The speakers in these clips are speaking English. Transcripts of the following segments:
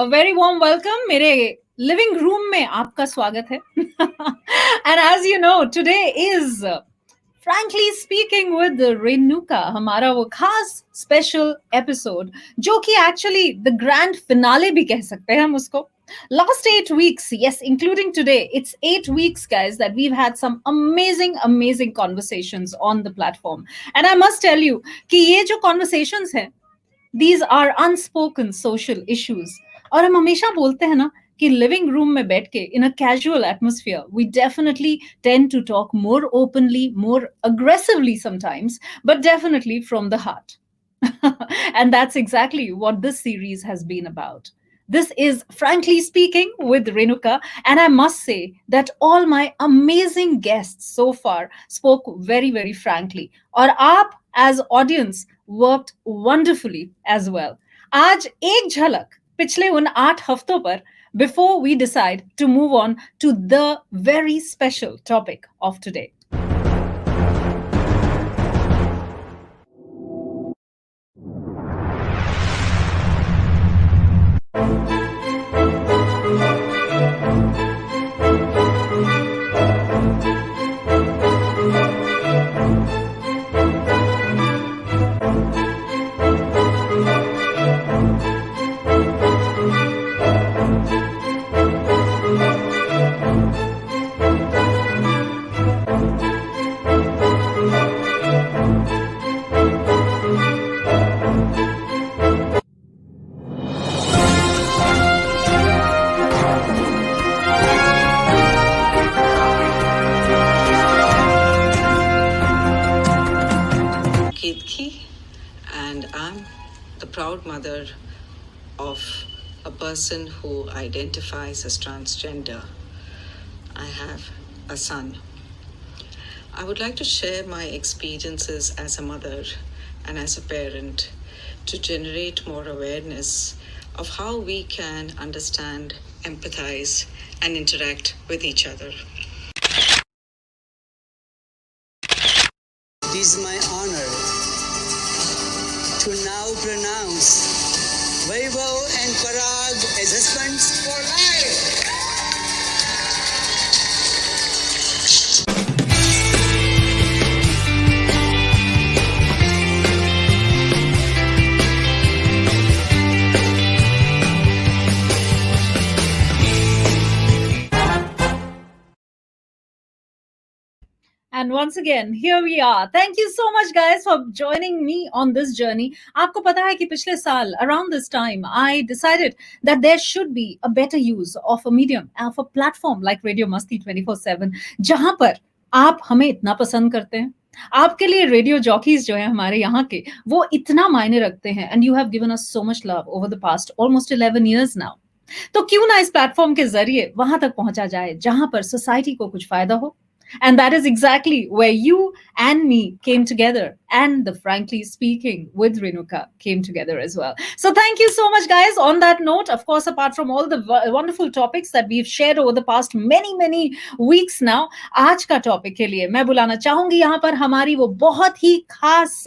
A very warm welcome. मेरे living room में आपका स्वागत है. And as you know, today is frankly speaking with Renuka, हमारा वो खास special episode, जो कि actually the grand finale भी कह सकते हैं हम उसको. Last 8 weeks, yes, including today, it's 8 weeks, guys, that we've had some amazing conversations on the platform. And I must tell you कि ये जो conversations हैं, these are unspoken social issues. और हम हमेशा बोलते हैं ना कि लिविंग रूम में बैठ के in a casual atmosphere we definitely tend to talk more openly, more aggressively sometimes, but definitely from the heart. And that's exactly what this series has been about. This is Frankly Speaking with Renuka, and I must say that all my amazing guests so far spoke very frankly. और आप as audience worked wonderfully as well. आज एक झलक पिछले उन 8 हफ्तों पर before we decide to move on to the very special topic of today. And I'm the proud mother of a person who identifies as transgender. I have a son. I would like to share my experiences as a mother and as a parent to generate more awareness of how we can understand, empathize, and interact with each other. It is my honor to now pronounce Vaibhav and Parag as husbands for life. And once again, here we are. Thank you so much, guys, for joining me on this journey. आपको पता है कि पिछले साल around this time, I decided that there should be a better use of a medium, of a platform like Radio Masti 24/7, जहां पर आप हमें इतना पसंद करते हैं. आपके लिए रेडियो जॉकीज जो है हमारे यहाँ के, वो इतना मायने रखते हैं. And you have given us so much love over the past almost 11 years now. तो क्यों ना इस प्लेटफॉर्म के जरिए वहां तक पहुंचा जाए जहां पर सोसाइटी को कुछ फायदा हो. And that is exactly where you and me came together, and the Frankly Speaking with Renuka came together as well. So thank you so much, guys. On that note, of course, apart from all the wonderful topics that we've shared over the past many weeks now, आज का topic के लिए मैं बुलाना चाहूंगी यहाँ पर हमारी वो बहुत ही खास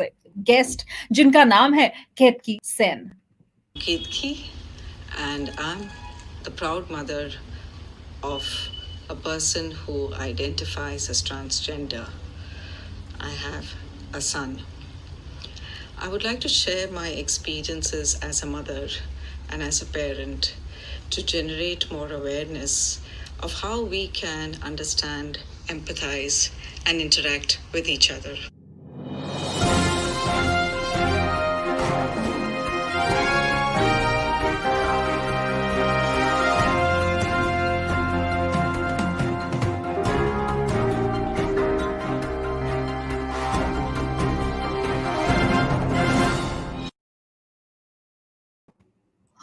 गेस्ट जिनका नाम है केतकी Sen. Ketki, and I'm the proud mother of a person who identifies as transgender. I have a son. I would like to share my experiences as a mother and as a parent to generate more awareness of how we can understand, empathize, and interact with each other.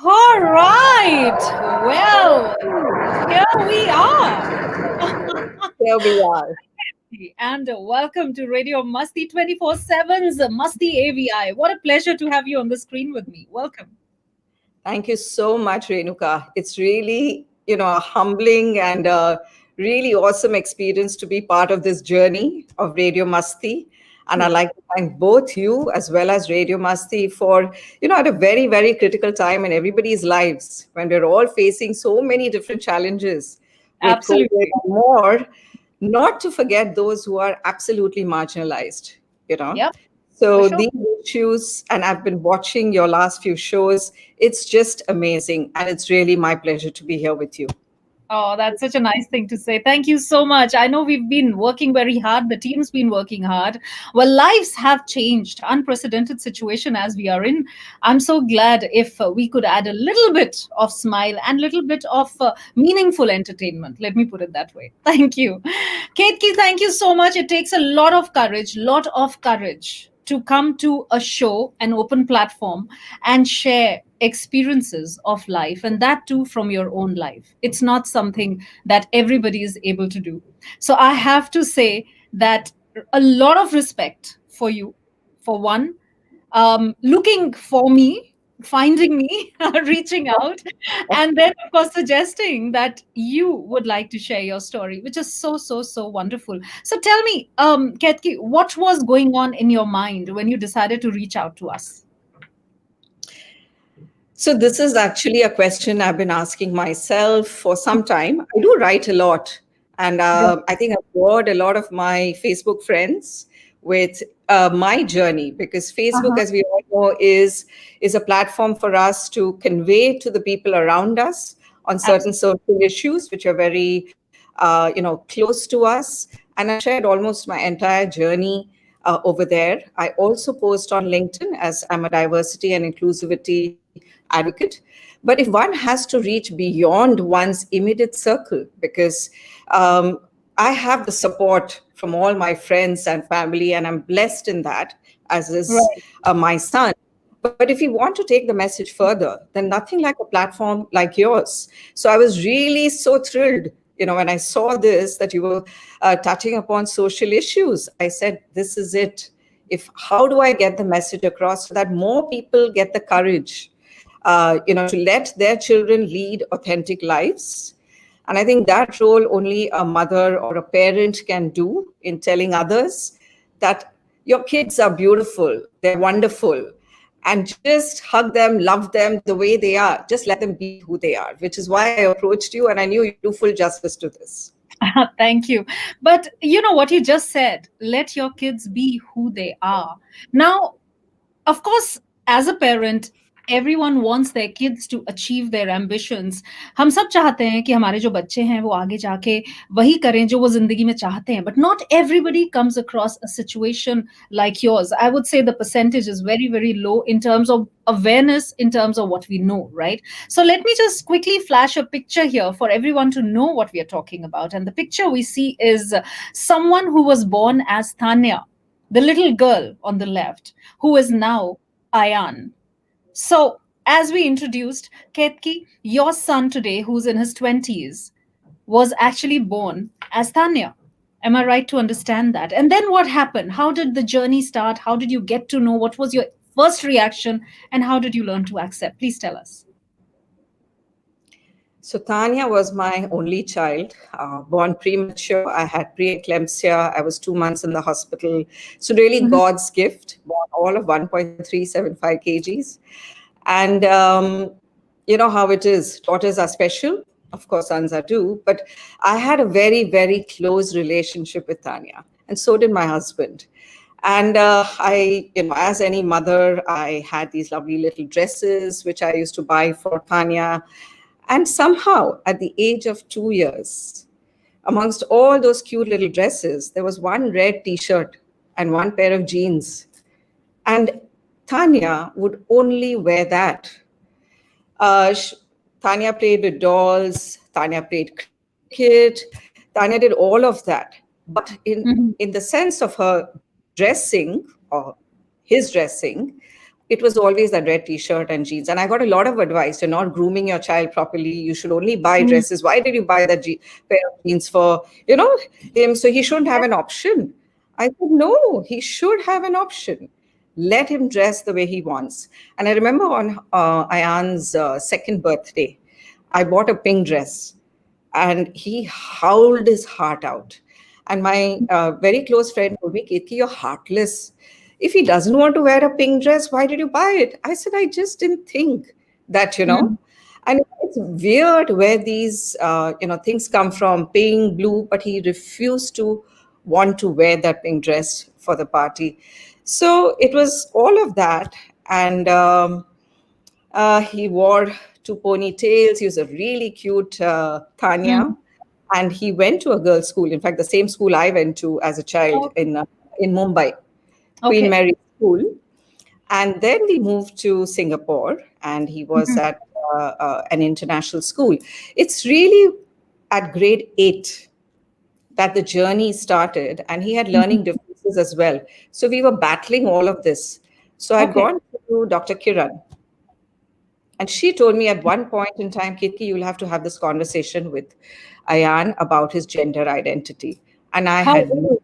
All right. Well, here we are. Here we are. And welcome to Radio Masti 24/7's MastiAVI. What a pleasure to have you on the screen with me. Welcome. Thank you so much, Renuka. It's really, a humbling and a really awesome experience to be part of this journey of Radio Masti. And I'd like to thank both you as well as Radio Masti for, at a very, very critical time in everybody's lives when we're all facing so many different challenges with COVID Absolutely. and more, not to forget those who are absolutely marginalized, you know. Yep, for So sure. these issues, and I've been watching your last few shows, it's just amazing. And it's really my pleasure to be here with you. Oh, that's such a nice thing to say. Thank you so much. I know we've been working very hard. The team's been working hard. Well, lives have changed. Unprecedented situation as we are in. I'm so glad if we could add a little bit of smile and little bit of meaningful entertainment. Let me put it that way. Thank you. Ketki, thank you so much. It takes a lot of courage to come to a show, an open platform, and share experiences of life, and that too from your own life. It's not something that everybody is able to do. So I have to say that a lot of respect for you, for one, looking for me, finding me, reaching out, and then, of course, suggesting that you would like to share your story, which is so, so, so wonderful. So tell me, Ketki, what was going on in your mind when you decided to reach out to us? So this is actually a question I've been asking myself for some time. I do write a lot, and I think I've bored a lot of my Facebook friends with my journey, because Facebook, Uh-huh. as we all know, is a platform for us to convey to the people around us on certain Absolutely. social issues which are very close to us. And I shared almost my entire journey over there. I also post on LinkedIn, as I'm a diversity and inclusivity advocate. But if one has to reach beyond one's immediate circle, because I have the support from all my friends and family, and I'm blessed in that, as is Right. my son. But if you want to take the message further, then nothing like a platform like yours. So I was really so thrilled, when I saw this, that you were touching upon social issues. I said, this is it. How do I get the message across so that more people get the courage, to let their children lead authentic lives? And I think that role only a mother or a parent can do, in telling others that your kids are beautiful, they're wonderful, and just hug them, love them the way they are. Just let them be who they are, which is why I approached you, and I knew you'd do full justice to this. Thank you. But you know what you just said, let your kids be who they are. Now, of course, as a parent, everyone wants their kids to achieve their ambitions. हम सब चाहते हैं कि हमारे जो बच्चे हैं वो आगे जाके वही करें जो वो जिंदगी में चाहते हैं. But not everybody comes across a situation like yours. I would say the percentage is very, very low in terms of awareness, in terms of what we know, right? So let me just quickly flash a picture here for everyone to know what we are talking about. And the picture we see is someone who was born as Tanya, the little girl on the left, who is now Ayan. So, as we introduced, Ketki, your son today, who's in his 20s, was actually born as Tanya. Am I right to understand that? And then what happened? How did the journey start? How did you get to know? What was your first reaction? And how did you learn to accept? Please tell us. So Tanya was my only child, born premature. I had preeclampsia. I was 2 months in the hospital. So really Mhm. God's gift, born all of 1.375 kgs. And you know how it is. Daughters are special. Of course, sons are too. But I had a very, very close relationship with Tanya. And so did my husband. And as any mother, I had these lovely little dresses, which I used to buy for Tanya. And somehow, at the age of 2 years, amongst all those cute little dresses, there was one red t-shirt and one pair of jeans. And Tanya would only wear that. Uh, sh- Tanya played with dolls, Tanya played cricket, Tanya did all of that. But in Mhm. the sense of her dressing, or his dressing, it was always that red t-shirt and jeans. And I got a lot of advice: you're not grooming your child properly, you should only buy Mhm. dresses. Why did you buy that pair of jeans for him? So he shouldn't have an option. I said, no, he should have an option. Let him dress the way he wants. And I remember on Ayan's second birthday, I bought a pink dress, and he howled his heart out. And my very close friend told me, Ketki, you're heartless. If he doesn't want to wear a pink dress, why did you buy it? I said, I just didn't think that, Mm. And it's weird where these, things come from, pink, blue, but he refused to want to wear that pink dress for the party. So it was all of that. And he wore two ponytails. He was a really cute Tanya. Mm. And he went to a girls' school. In fact, the same school I went to as a child Okay. in Mumbai, Queen Okay. Mary School. And then we moved to Singapore, and he was Mhm. at an international school. It's really at grade 8 that the journey started, and he had Mhm. learning differences as well. So we were battling all of this. So I'd Okay. gone to Dr. Kiran, and she told me at one point in time, Kitki, you'll have to have this conversation with Ayan about his gender identity. And I How had old?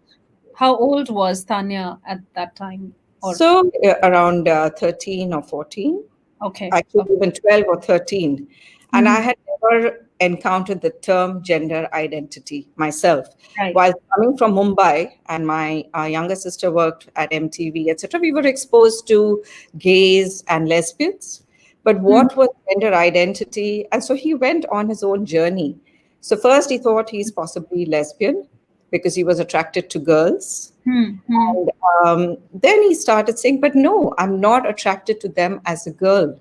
How old was Tanya at that time? Or so around 13 or 14, okay. actually Okay. even 12 or 13. And I Mhm. had never encountered the term gender identity myself. Right. While coming from Mumbai and my younger sister worked at MTV, etc., we were exposed to gays and lesbians. But Mhm. what was gender identity? And so he went on his own journey. So first he thought he's possibly lesbian because he was attracted to girls. Hmm. Hmm. And then he started saying, but no, I'm not attracted to them as a girl.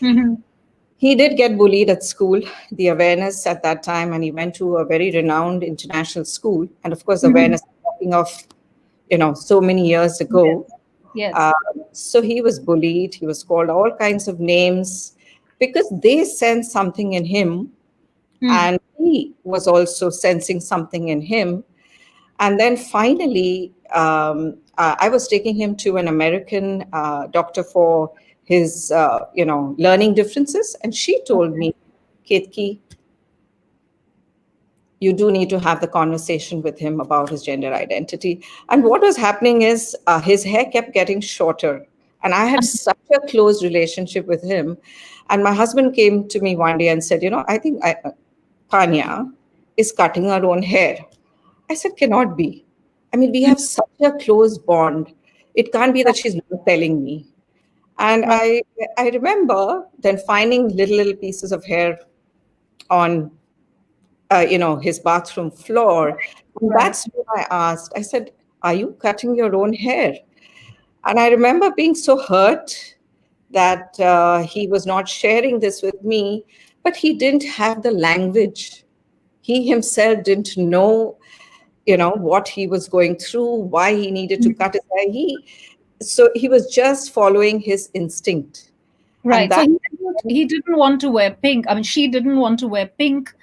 Mhm. He did get bullied at school, the awareness at that time, and he went to a very renowned international school. And of course, Mhm. awareness talking of, so many years Yes. ago. Yes. Um, so he was bullied, he was called all kinds of names because they sensed something in him, Hmm. and he was also sensing something in him. And then finally, I was taking him to an American doctor for his, learning differences. And she told Okay. me, Ketki, you do need to have the conversation with him about his gender identity. And what was happening is his hair kept getting shorter. And I had such a close relationship with him. And my husband came to me one day and said, I think Tanya is cutting her own hair. I said, cannot be. I mean, we have such a close bond. It can't be that she's not telling me. And Right. I remember then finding little pieces of hair on, his bathroom floor. And Right. that's when I asked, I said, are you cutting your own hair? And I remember being so hurt that he was not sharing this with me, but he didn't have the language. He himself didn't know what he was going through, why he needed to cut his hair. So he was just following his instinct. And Right. So that, he didn't want to wear pink. I mean, she didn't want to wear pink.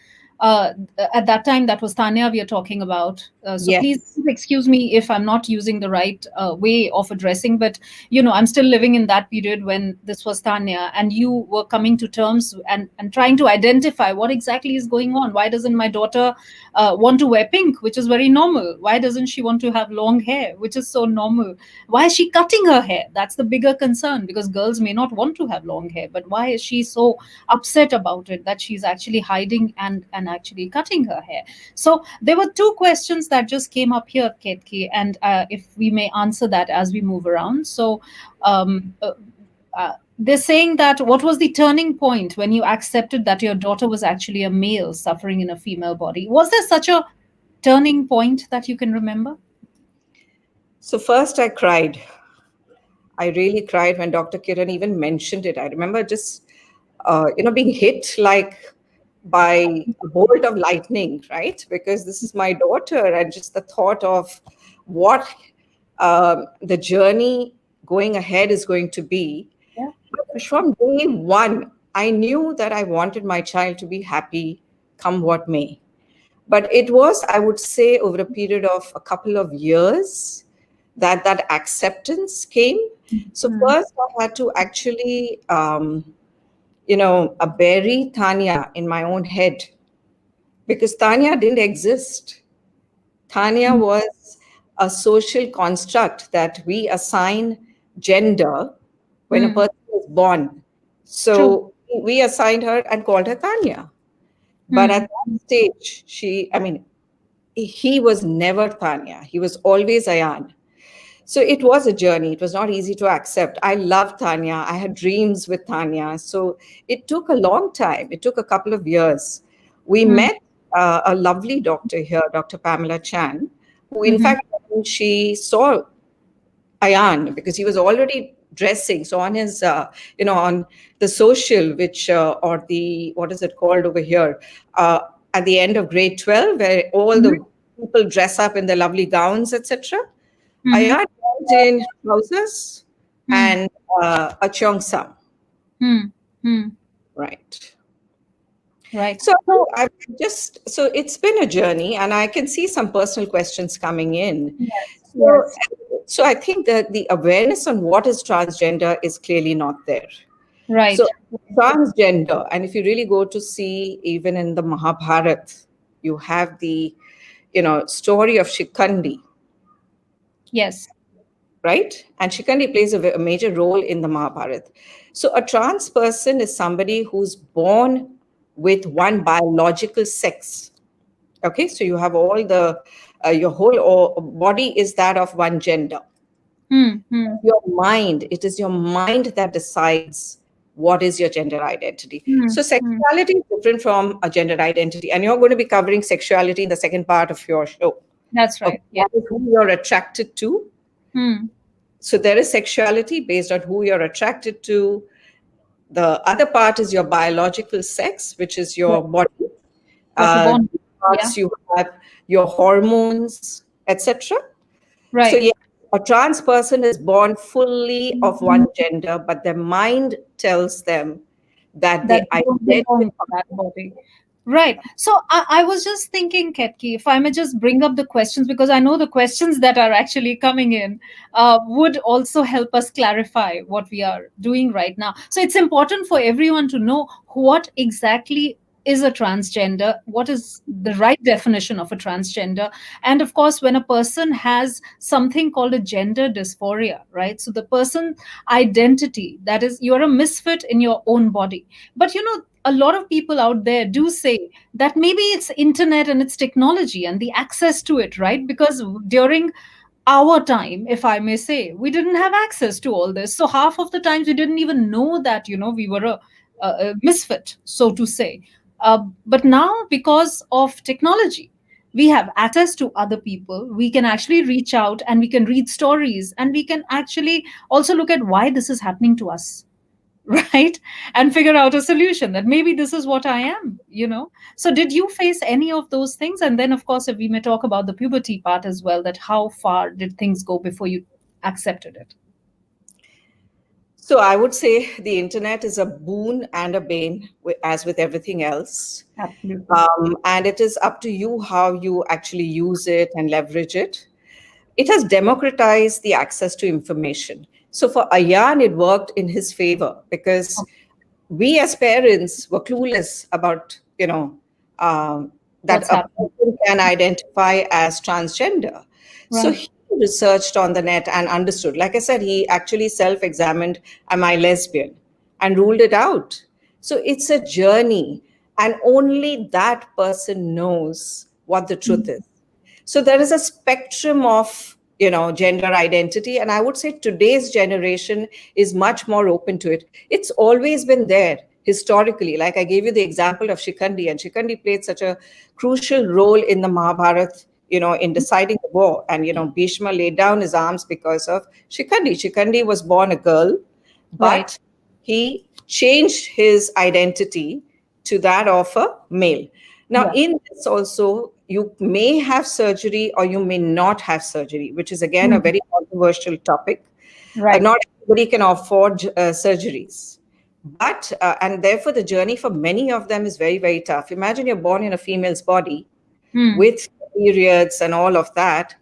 Uh, at that time, that was Tanya we are talking about. So please yes. excuse me if I'm not using the right way of addressing, but I'm still living in that period when this was Tanya, and you were coming to terms and trying to identify what exactly is going on. Why doesn't my daughter want to wear pink, which is very normal? Why doesn't she want to have long hair, which is so normal? Why is she cutting her hair? That's the bigger concern, because girls may not want to have long hair, but why is she so upset about it that she's actually hiding and actually cutting her hair? So there were two questions that just came up here, Ketki, and if we may answer that as we move around. So um, uh, they're saying that what was the turning point when you accepted that your daughter was actually a male suffering in a female body? Was there such a turning point that you can remember? So first I cried. I really cried when Dr. Kiran even mentioned it. I remember just, being hit like by a bolt of lightning, right? Because this is my daughter, and just the thought of what the journey going ahead is going to be. Yeah, for sure. From day one, I knew that I wanted my child to be happy, come what may. But it was, I would say, over a period of a couple of years that acceptance came. So Mm. first, I had to actually, bury Tanya in my own head because Tanya didn't exist. Tanya Mm. was a social construct that we assign gender when a Mm. person is born. True. So we assigned her and called her Tanya. But at Mm. that stage, I mean, he was never Tanya. He was always Ayan. So it was a journey. It was not easy to accept. I loved Tanya. I had dreams with Tanya. So it took a long time. It took a couple of years. We Hmm. met a lovely doctor here, Dr. Pamela Chan, who, in Mhm. fact, when she saw Ayan, because he was already dressing. So on his, on the social, which, or the, what is it called over here, at the end of grade 12, where all Mhm. the people dress up in their lovely gowns, etc. Mhm. Ayan was in trousers Hmm. and a cheongsam, Hmm. Hmm. right? Right. So So so it's been a journey, and I can see some personal questions coming in. yes, So, yes. so I think that the awareness on what is transgender is clearly not there. So Right. transgender, and if you really go to see, even in the Mahabharata, you have the, story of Shikandi, Yes. right? And Shikandi plays a major role in the Mahabharata. So a trans person is somebody who's born with one biological sex. Okay, so you have all the your whole body is that of one gender. Hmm. Hmm. Your mind, it is your mind that decides what is your gender identity. Hmm. So Hmm. sexuality is different from a gender identity, and you're going to be covering sexuality in the second part of your show. That's Okay, right. Yes. that is who you're attracted to. Hmm. So there is sexuality based on who you're attracted to. The other part is your biological sex, which is Yes. your body. What you're born with. Yeah. Parts you have your hormones, etc. So, Right. yeah, a trans person is born fully of one gender, but their mind tells them that That they they don't belong to identify. that body. Right. So I was just thinking, Ketki, if I may just bring up the questions, because I know the questions that are actually coming in would also help us clarify what we are doing right now. So it's important for everyone to know what exactly is a transgender, what is the right definition of a transgender. And of course, when a person has something called a gender dysphoria, right? So the person identity, that is, you're a misfit in your own body. But a lot of people out there do say that maybe it's internet and it's technology and the access to it, right? Because during our time, if I may say, we didn't have access to all this, so half of the times we didn't even know that we were a misfit, so to say. But now, because of technology, we have access to other people, we can actually reach out and we can read stories, and we can actually also look at why this is happening to us, right? And figure out a solution that maybe this is what I am. So did you face any of those things? And then, of course, if we may talk about the puberty part as well, that how far did things go before you accepted it? So, I would say the internet is a boon and a bane, as with everything else. Absolutely. And it is up to you how you actually use it and leverage it. It has democratized the access to information. So for Ayan, it worked in his favor because we as parents were clueless about, that What's a happening? person can identify as transgender. So Right. he researched on the net and understood. Like I said, he actually self-examined, am I lesbian? And ruled it out. So it's a journey, and only that person knows what the truth is. So there is a spectrum of gender identity, and I would say today's generation is much more open to it. It's always been there historically. Like I gave you the example of Shikandi, and Shikandi played such a crucial role in the Mahabharata, in deciding the war. And Bhishma laid down his arms because of Shikandi. Shikandi was born a girl, Right. but he changed his identity to that of a male. Now, Yeah. in this also, you may have surgery or you may not have surgery, which is again a Hmm. very controversial topic. Right. Not everybody can afford surgeries. But, and therefore, the journey for many of them is very, very tough. Imagine you're born in a female's body Hmm. with periods and all of that,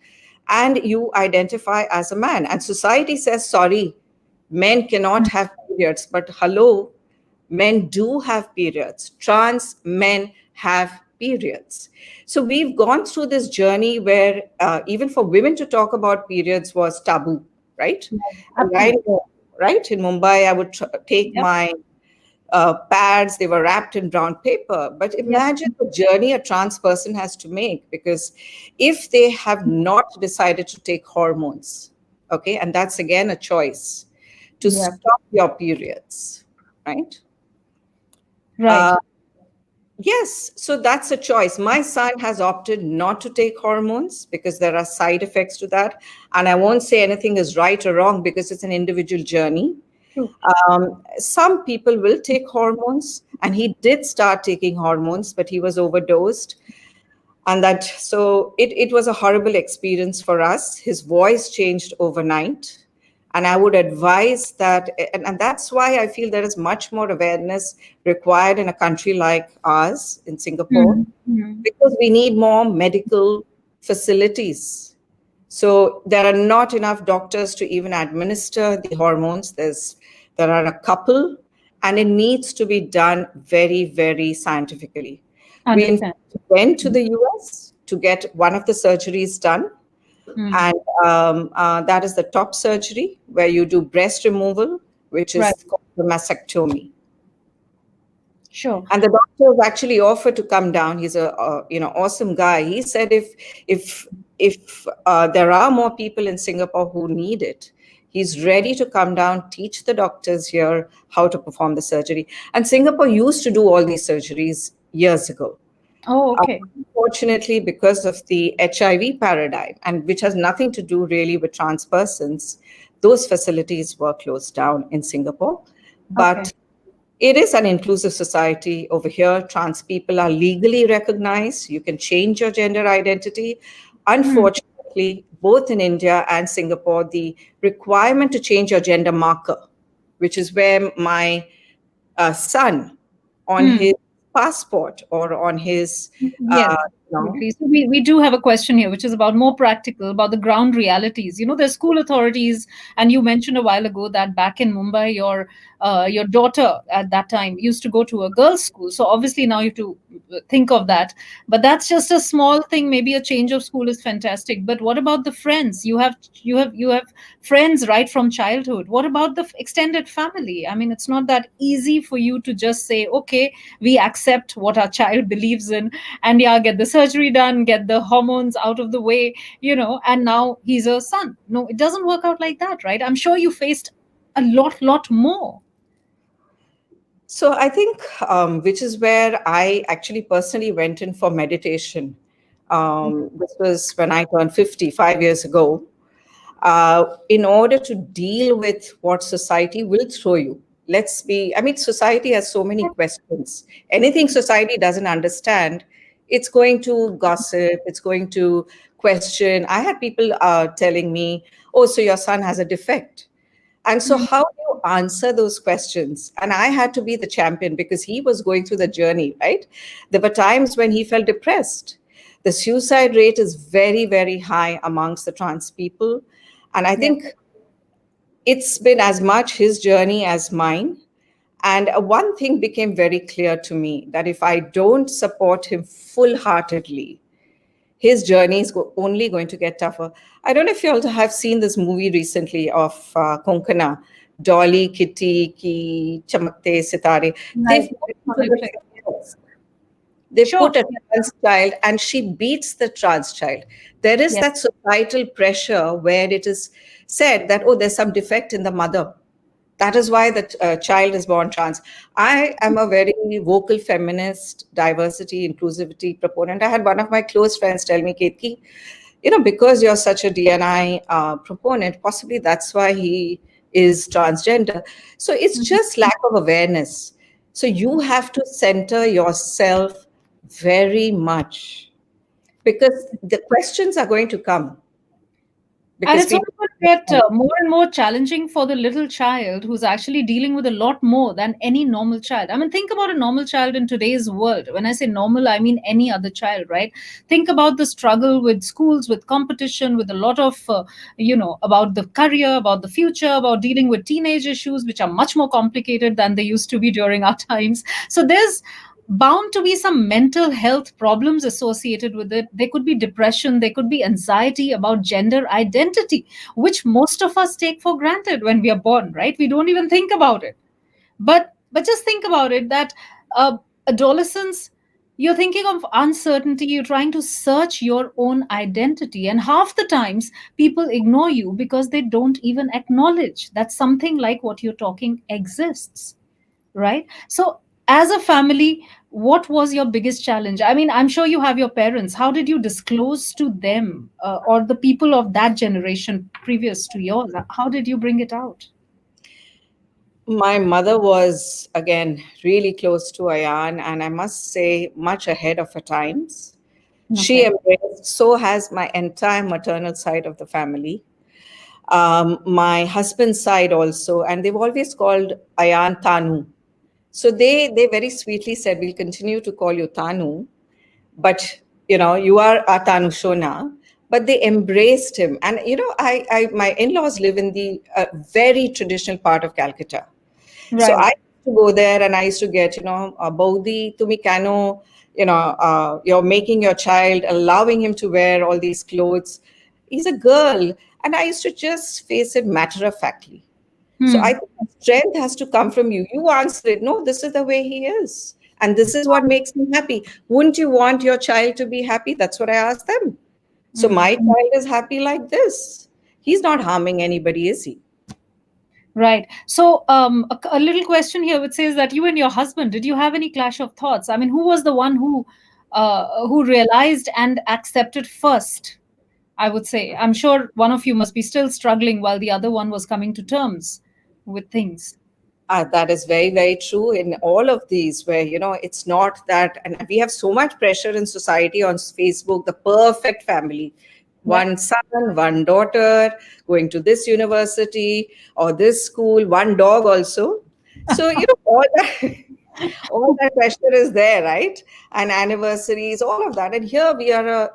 and you identify as a man. And society says, sorry, men cannot have periods. But hello, men do have periods. Trans men have periods. So we've gone through this journey where even for women to talk about periods was taboo, right? Right. And I Absolutely. know, right? In Mumbai, I would take Yep. my pads, they were wrapped in brown paper. But imagine the journey a trans person has to make, because if they have not decided to take hormones, okay, and that's again a choice to stop your periods, right? Right. Yes, so that's a choice. My son has opted not to take hormones because there are side effects to that. And I won't say anything is right or wrong because it's an individual journey. True. Some people will take hormones, and he did start taking hormones, but he was overdosed. And it was a horrible experience for us. His voice changed overnight. And I would advise that, and that's why I feel there is much more awareness required in a country like ours, in Singapore, because we need more medical facilities. So there are not enough doctors to even administer the hormones. There are a couple, and it needs to be done very, very scientifically. We went to the US to get one of the surgeries done. And that is the top surgery, where you do breast removal, which is called the mastectomy. Sure. And the doctor was actually offered to come down. He's a awesome guy. He said if there are more people in Singapore who need it, he's ready to come down, teach the doctors here how to perform the surgery. And Singapore used to do all these surgeries years ago. Oh, okay. Unfortunately, because of the HIV paradigm, and which has nothing to do really with trans persons, those facilities were closed down in Singapore. But it is an inclusive society over here. Trans people are legally recognized. You can change your gender identity. Unfortunately, both in India and Singapore, the requirement to change your gender marker, which is where my son on his passport or on his So we do have a question here, which is about more practical, about the ground realities. There's school authorities, and you mentioned a while ago that back in Mumbai, your daughter at that time used to go to a girls' school. So obviously now you have to think of that. But that's just a small thing. Maybe a change of school is fantastic. But what about the friends? You have friends right from childhood. What about the extended family? I mean, it's not that easy for you to just say, okay, we accept what our child believes in, and get the surgery done, get the hormones out of the way, and now he's a son. No, it doesn't work out like that, right? I'm sure you faced a lot more. So I think, which is where I actually personally went in for meditation. This was when I turned 50, 5 years ago, in order to deal with what society will throw you. Society has so many questions. Anything society doesn't understand, it's going to gossip, it's going to question. I had people telling me, oh, so your son has a defect. And so how do you answer those questions? And I had to be the champion because he was going through the journey, right? There were times when he felt depressed. The suicide rate is very, very high amongst the trans people. And I think it's been as much his journey as mine. And one thing became very clear to me, that if I don't support him full-heartedly, his journey is only going to get tougher. I don't know if you all have seen this movie recently of Konkana, Dolly, Kitty, Ki Chamakte Sitare. They put a trans child and she beats the trans child. There is that societal pressure where it is said that, oh, there's some defect in the mother. That is why the child is born trans. I am a very vocal feminist, diversity, inclusivity proponent. I had one of my close friends tell me, Ketki, because you're such a D&I proponent, possibly that's why he is transgender. So it's just lack of awareness. So you have to center yourself very much, because the questions are going to come. And it's also going to get more and more challenging for the little child who's actually dealing with a lot more than any normal child. I mean, think about a normal child in today's world. When I say normal, I mean any other child, right? Think about the struggle with schools, with competition, with a lot of, about the career, about the future, about dealing with teenage issues, which are much more complicated than they used to be during our times. So there's bound to be some mental health problems associated with it. There could be depression, there could be anxiety about gender identity, which most of us take for granted when we are born, right? We don't even think about it. But But just think about it that adolescence, you're thinking of uncertainty, you're trying to search your own identity. And half the times, people ignore you because they don't even acknowledge that something like what you're talking exists, right? So, as a family, what was your biggest challenge? I mean, I'm sure you have your parents. How did you disclose to them or the people of that generation previous to yours? How did you bring it out? My mother was, again, really close to Ayan, and I must say, much ahead of her times. She Okay. embraced, so has my entire maternal side of the family. My husband's side also, and they've always called Ayan Tanu. So they very sweetly said, "We'll continue to call you Tanu, but you are a Tanu Shona." But they embraced him, and I my in-laws live in the very traditional part of Calcutta. So Right. I used to go there and I used to get, Baudi, tumi kano, you're making your child, allowing him to wear all these clothes. He's a girl. And I used to just face it matter of factly. So I Hmm. think strength has to come from you. You answer it. No, this is the way he is. And this is what makes him happy. Wouldn't you want your child to be happy? That's what I asked them. So Hmm. my child is happy like this. He's not harming anybody, is he? Right. So, a little question here which says that you and your husband, did you have any clash of thoughts? I mean, who was the one who realized and accepted first? I would say. I'm sure one of you must be still struggling while the other one was coming to terms with things. That is very, very true in all of these, where, it's not that, and we have so much pressure in society on Facebook, the perfect family. Yep. One son, one daughter, going to this university or this school, one dog also. So, all that, all that pressure is there, right? And anniversaries, all of that. And here we are,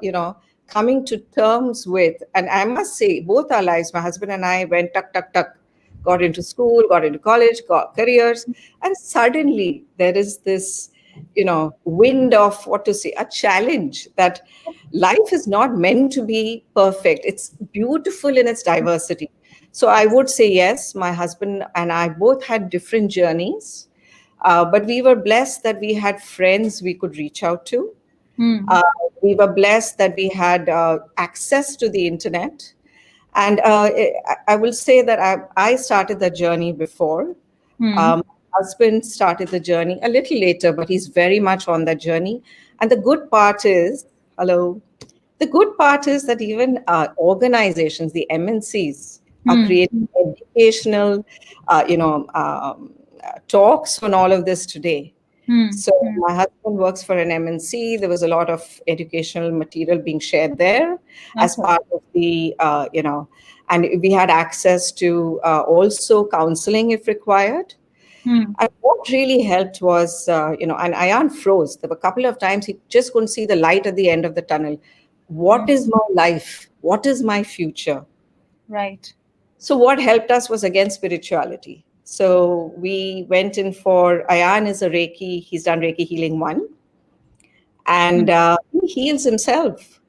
coming to terms with, and I must say, both our lives, my husband and I went tuck, tuck, tuck, got into school, got into college, got careers, and suddenly there is this, wind of what to say, a challenge that life is not meant to be perfect. It's beautiful in its diversity. So I would say yes, my husband and I both had different journeys, but we were blessed that we had friends we could reach out to. Hmm. Uh, we were blessed that we had access to the internet. And I will say that I started the journey before. Hmm. Husband started the journey a little later, but he's very much on that journey. And the good part is, hello, the good part is that even organizations, the MNCs, are Hmm. creating educational, talks on all of this today. Hmm. So Hmm. my husband works for an MNC. There was a lot of educational material being shared there as Okay. part of the, and we had access to also counseling if required. Hmm. And what really helped was, and Ayan froze. There were a couple of times he just couldn't see the light at the end of the tunnel. What Hmm. is my life? What is my future? Right. So what helped us was again spirituality. So we went in for Ayan is a Reiki. He's done Reiki healing one, Hmm. and he heals himself.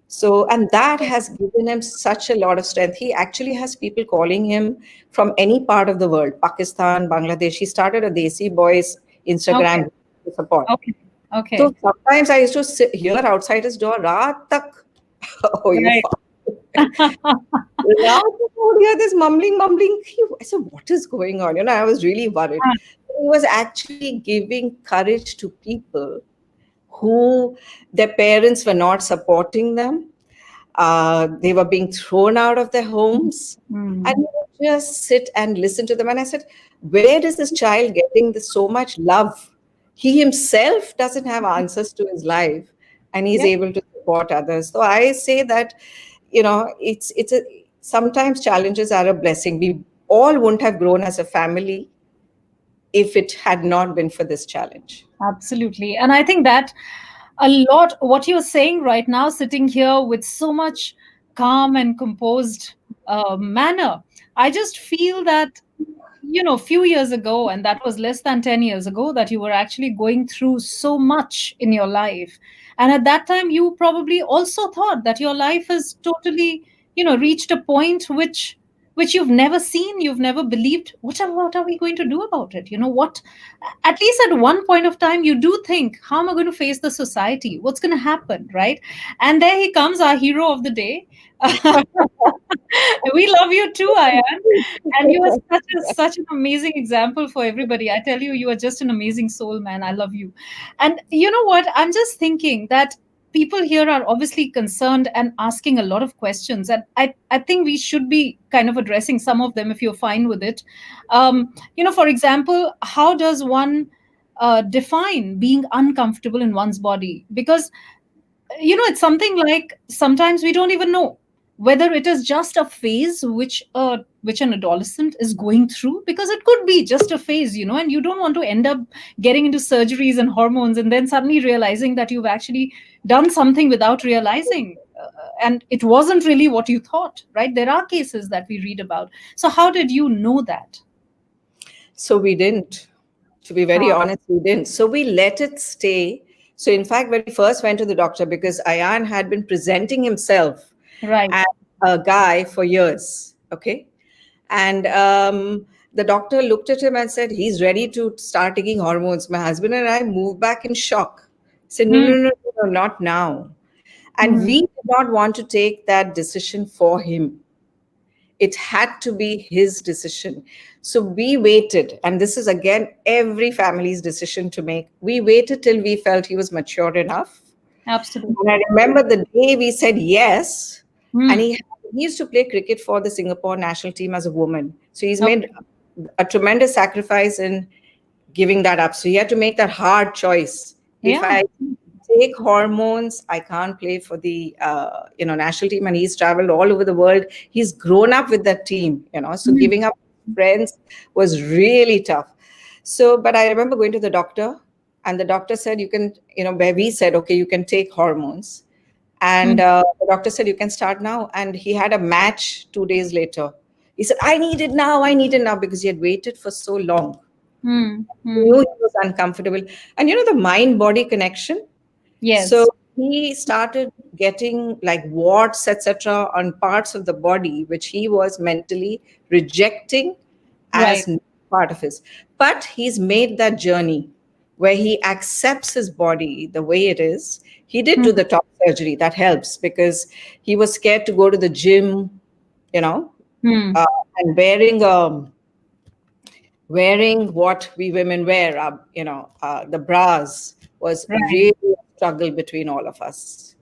So and that has given him such a lot of strength. He actually has people calling him from any part of the world, Pakistan, Bangladesh. He started a Desi Boys Okay. Instagram to support. Okay. So Okay. sometimes I used to sit here outside his door, Raat tak. Oh, you Right. loud out here, this mumbling, mumbling. I said, what is going on? I was really worried. He was actually giving courage to people who their parents were not supporting them. They were being thrown out of their homes. And Hmm. you would just sit and listen to them. And I said, where is this child getting this so much love? He himself doesn't have answers to his life, and he's Yep. able to support others. So I say that, it's a sometimes challenges are a blessing. We all wouldn't have grown as a family if it had not been for this challenge. Absolutely. And I think that a lot, what you're saying right now, sitting here with so much calm and composed manner, I just feel that, few years ago, and that was less than 10 years ago, that you were actually going through so much in your life. And at that time, you probably also thought that your life has totally, reached a point which which you've never seen, you've never believed. What are we going to do about it? What, at least at one point of time, you do think, how am I going to face the society? What's going to happen, right? And there he comes, our hero of the day. We love you too, Ayan. And you are such an amazing example for everybody. I tell you, you are just an amazing soul, man. I love you. And you know what? I'm just thinking that people here are obviously concerned and asking a lot of questions. And I think we should be kind of addressing some of them if you're fine with it. For example, how does one define being uncomfortable in one's body? Because it's something like sometimes we don't even know whether it is just a phase which an adolescent is going through, because it could be just a phase, and you don't want to end up getting into surgeries and hormones and then suddenly realizing that you've actually done something without realizing, and it wasn't really what you thought, right? There are cases that we read about. So how did you know that? So we didn't. To be very honest, we didn't. So we let it stay. So in fact, when we first went to the doctor, because Ayan had been presenting himself Right. as a guy for years, okay? And the doctor looked at him and said, he's ready to start taking hormones. My husband and I moved back in shock. Said, no, not now. And we did not want to take that decision for him. It had to be his decision. So we waited. And this is, again, every family's decision to make. We waited till we felt he was mature enough. Absolutely. And I remember the day we said yes. And he used to play cricket for the Singapore national team as a woman. So he's made a tremendous sacrifice in giving that up. So he had to make that hard choice. Yeah. If I take hormones, I can't play for the national team. And he's traveled all over the world. He's grown up with that team, so giving up friends was really tough. So, but I remember going to the doctor, and the doctor said, you can, where we said, okay, you can take hormones. And the doctor said, you can start now. And he had a match 2 days later. He said, I need it now, because he had waited for so long. He knew he was uncomfortable. And the mind-body connection. Yes. So he started getting like warts, etc., on parts of the body, which he was mentally rejecting as part of his. But he's made that journey where he accepts his body the way it is. He did do the top surgery. That helps, because he was scared to go to the gym, and wearing what we women wear, the bras was really a struggle between all of us.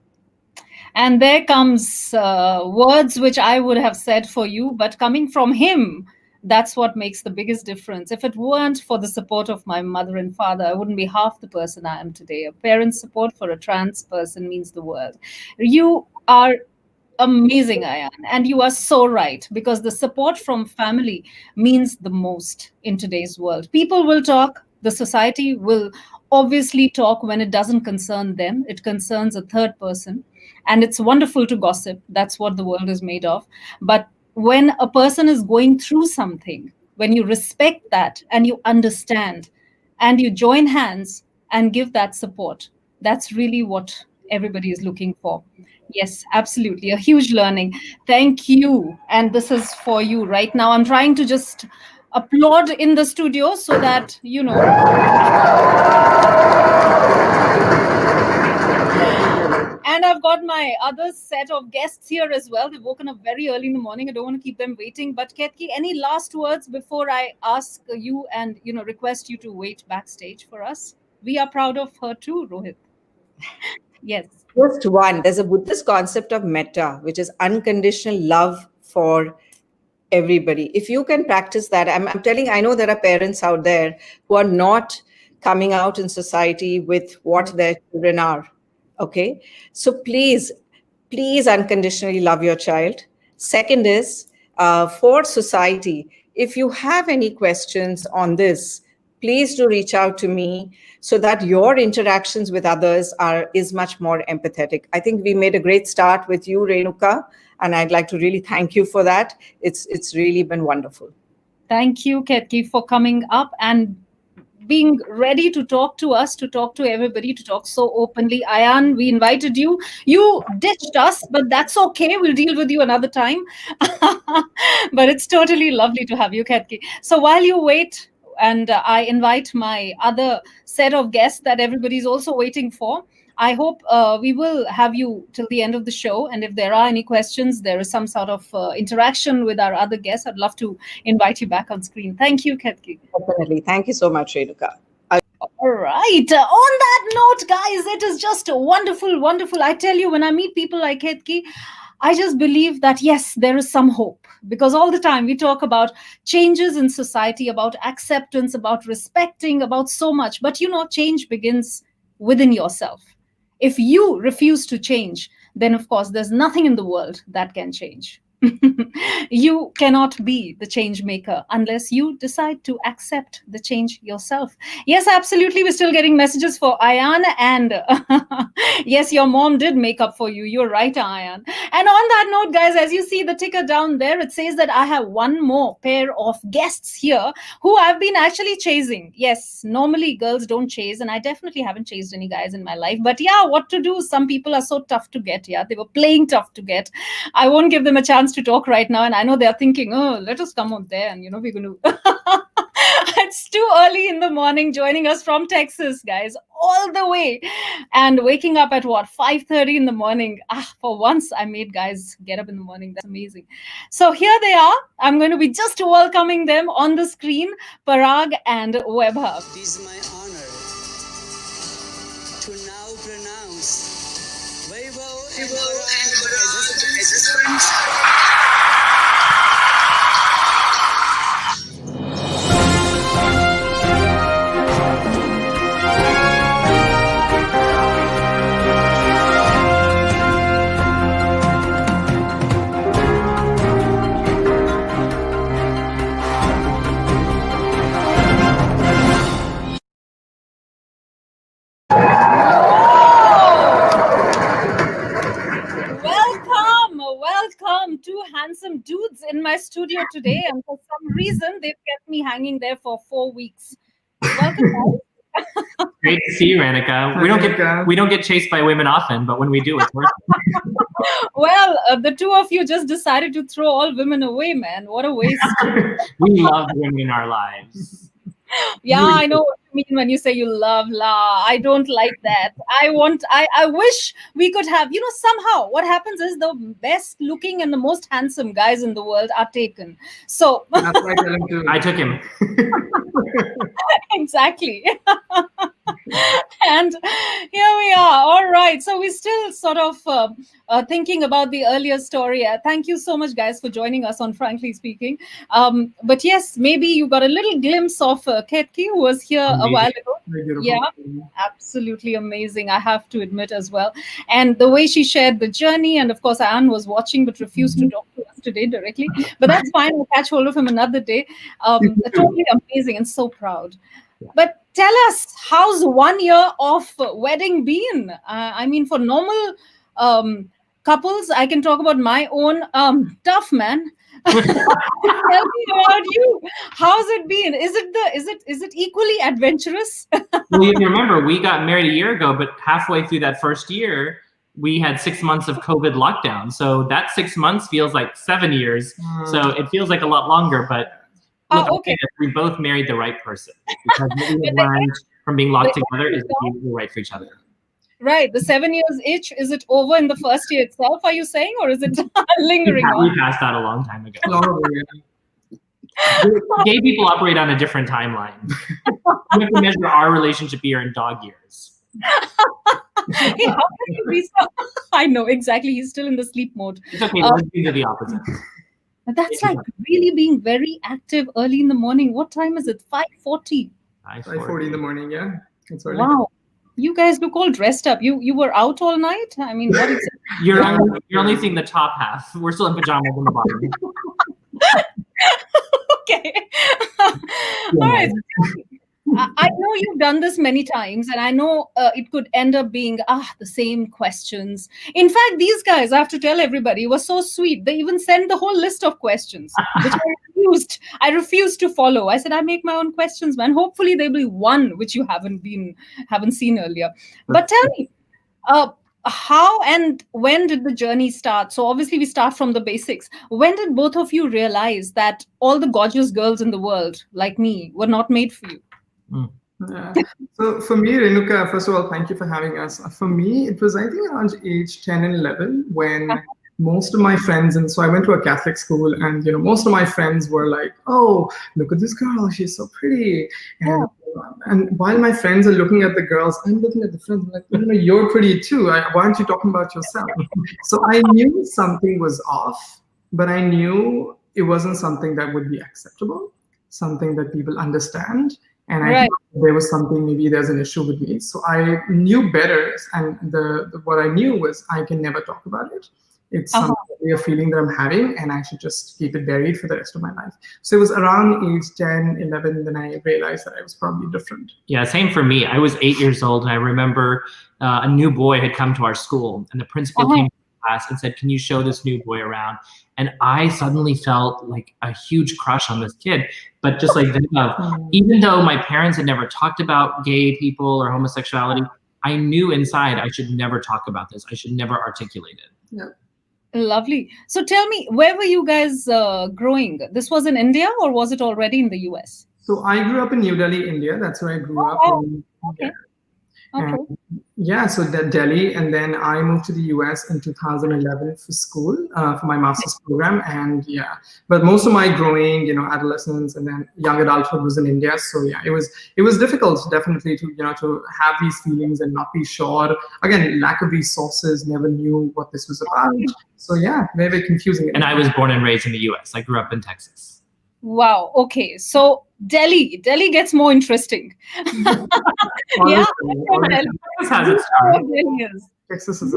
And there comes words which I would have said for you, but coming from him, that's what makes the biggest difference. If it weren't for the support of my mother and father, I wouldn't be half the person I am today. A parent's support for a trans person means the world. You are amazing, Ayan, and you are so right, because the support from family means the most in today's world. People will talk, the society will obviously talk when it doesn't concern them, it concerns a third person, and it's wonderful to gossip. That's what the world is made of. But when a person is going through something, when you respect that and you understand and you join hands and give that support, that's really what everybody is looking for. Yes, absolutely. A huge learning. Thank you. And this is for you right now. I'm trying to just applaud in the studio so that, And I've got my other set of guests here as well. They've woken up very early in the morning. I don't want to keep them waiting. But Ketki, any last words before I ask you and, request you to wait backstage for us? We are proud of her too, Rohit. Yes. Just one. There's a Buddhist concept of metta, which is unconditional love for everybody. If you can practice that, I'm telling, I know there are parents out there who are not coming out in society with what their children are. Okay. So please unconditionally love your child. Second is, for society, if you have any questions on this, please do reach out to me so that your interactions with others is much more empathetic. I think we made a great start with you, Renuka, and I'd like to really thank you for that. It's really been wonderful. Thank you, Ketki, for coming up and being ready to talk to us, to talk to everybody, to talk so openly. Ayan, we invited you. You ditched us, but that's okay. We'll deal with you another time. But it's totally lovely to have you, Ketki. So while you wait, and I invite my other set of guests that everybody's also waiting for. I hope we will have you till the end of the show. And if there are any questions, there is some sort of interaction with our other guests, I'd love to invite you back on screen. Thank you, Ketki. Definitely. Thank you so much, Renuka. All right. On that note, guys, it is just wonderful, wonderful. I tell you, when I meet people like Ketki, I just believe that, yes, there is some hope, because all the time we talk about changes in society, about acceptance, about respecting, about so much. But, change begins within yourself. If you refuse to change, then, of course, there's nothing in the world that can change. You cannot be the change maker unless you decide to accept the change yourself. Yes, absolutely. We're still getting messages for Ayan, and yes, your mom did make up for you. You're right, Ayan. And on that note, guys, as you see the ticker down there, it says that I have one more pair of guests here who I've been actually chasing. Yes, normally girls don't chase, and I definitely haven't chased any guys in my life. But yeah, what to do? Some people are so tough to get. Yeah, they were playing tough to get. I won't give them a chance to talk right now, and I know they're thinking, oh, let us come on there, and we're going to it's too early in the morning, joining us from Texas, guys, all the way, and waking up at 5:30 in the morning. For once I made guys get up in the morning. That's amazing. So here they are. I'm going to be just welcoming them on the screen, Parag and Webha. It is my honor to now pronounce Vaibhav and Parag as husbands. Welcome, two handsome dudes in my studio today, and for some reason they've kept me hanging there for 4 weeks. Welcome, guys. Great to see you, Renuka. We don't get chased by women often, but when we do, it's worth it. Well, the two of you just decided to throw all women away, man. What a waste. We love women in our lives. Yeah, I know what you mean when you say you love La. I don't like that. I wish we could have, somehow what happens is the best looking and the most handsome guys in the world are taken. So that's why I took him. Exactly. And here we are. All right. So we're still sort of thinking about the earlier story. Thank you so much, guys, for joining us on Frankly Speaking. But yes, maybe you got a little glimpse of Ketki, who was here a while ago. Yeah, absolutely amazing, I have to admit as well. And the way she shared the journey, and of course, Anne was watching but refused to talk to us today directly. But that's fine. We'll catch hold of him another day. Totally amazing and so proud. But tell us, how's 1 year of wedding been? I mean, for normal couples, I can talk about my own. Tough, man. Tell me about you. How's it been? Is it equally adventurous? Well, you remember, we got married a year ago, but halfway through that first year, we had 6 months of COVID lockdown. So that 6 months feels like 7 years. So it feels like a lot longer, but okay. We both married the right person, because what we learned from being locked together is that we're right for each other. Right. The 7 years itch, is it over in the first year itself, are you saying? Or is it lingering on? We passed that a long time ago. Gay people operate on a different timeline. We have to measure our relationship here in dog years. Hey, how can you be so... I know, exactly. He's still in the sleep mode. It's okay. Let's do the opposite. That's like really being very active early in the morning. What time is it? 5:40. 5:40 in the morning, yeah. It's early. Wow. You guys look all dressed up. You were out all night? I mean, what is it? You're only seeing the top half. We're still in pajamas on the bottom. Okay. All right. I know you've done this many times, and I know it could end up being the same questions. In fact, these guys, I have to tell everybody, were so sweet. They even sent the whole list of questions, which I refused. I refused to follow. I said, I make my own questions, man. Hopefully, there'll be one which you haven't seen earlier. But tell me, how and when did the journey start? So obviously we start from the basics. When did both of you realize that all the gorgeous girls in the world, like me, were not made for you? Yeah. So for me, Renuka, first of all, thank you for having us. For me, it was, I think, around age 10 and 11 when most of my friends, and so I went to a Catholic school, and most of my friends were like, "Oh, look at this girl, she's so pretty." And while my friends are looking at the girls, I'm looking at the friends, I'm like, you're pretty too. Why aren't you talking about yourself? So I knew something was off, but I knew it wasn't something that would be acceptable, something that people understand. And I thought there was something, maybe there's an issue with me. So I knew better. And what I knew was I can never talk about it. It's some way of feeling that I'm having, and I should just keep it buried for the rest of my life. So it was around age 10, 11, then I realized that I was probably different. Yeah, same for me. I was 8 years old, and I remember a new boy had come to our school, and the principal came to class and said, "Can you show this new boy around?" And I suddenly felt like a huge crush on this kid. But just like even though my parents had never talked about gay people or homosexuality, I knew inside I should never talk about this. I should never articulate it. Yeah. Lovely. So tell me, where were you guys growing? This was in India, or was it already in the US? So I grew up in New Delhi, India. That's where I grew up. Okay. So that Delhi, and then I moved to the US in 2011 for school, for my master's program. And but most of my growing, adolescence and then young adulthood was in India. So it was difficult, definitely, to have these feelings and not be sure. Again, lack of resources, never knew what this was about. So very confusing. And I was born and raised in the US. I grew up in Texas. Wow. Okay. So Delhi gets more interesting. Texas has its charm. Texas is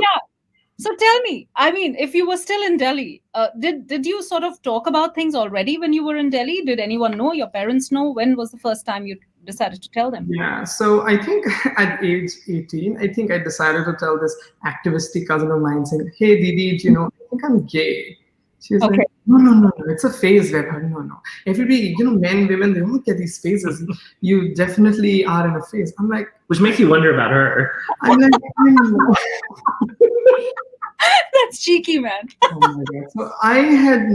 So tell me, I mean, if you were still in Delhi, did you sort of talk about things already when you were in Delhi? Did anyone know? Your parents know? When was the first time you decided to tell them? Yeah. So I think at age 18, I think I decided to tell this activistic cousin of mine saying, "Hey, Didi, I think I'm gay." She's like, no, it's a phase, Webber. No. Everybody, men, women, they all get these phases. You definitely are in a phase. I'm like, which makes you wonder about her. I'm like, That's cheeky, man. Oh my God. So I had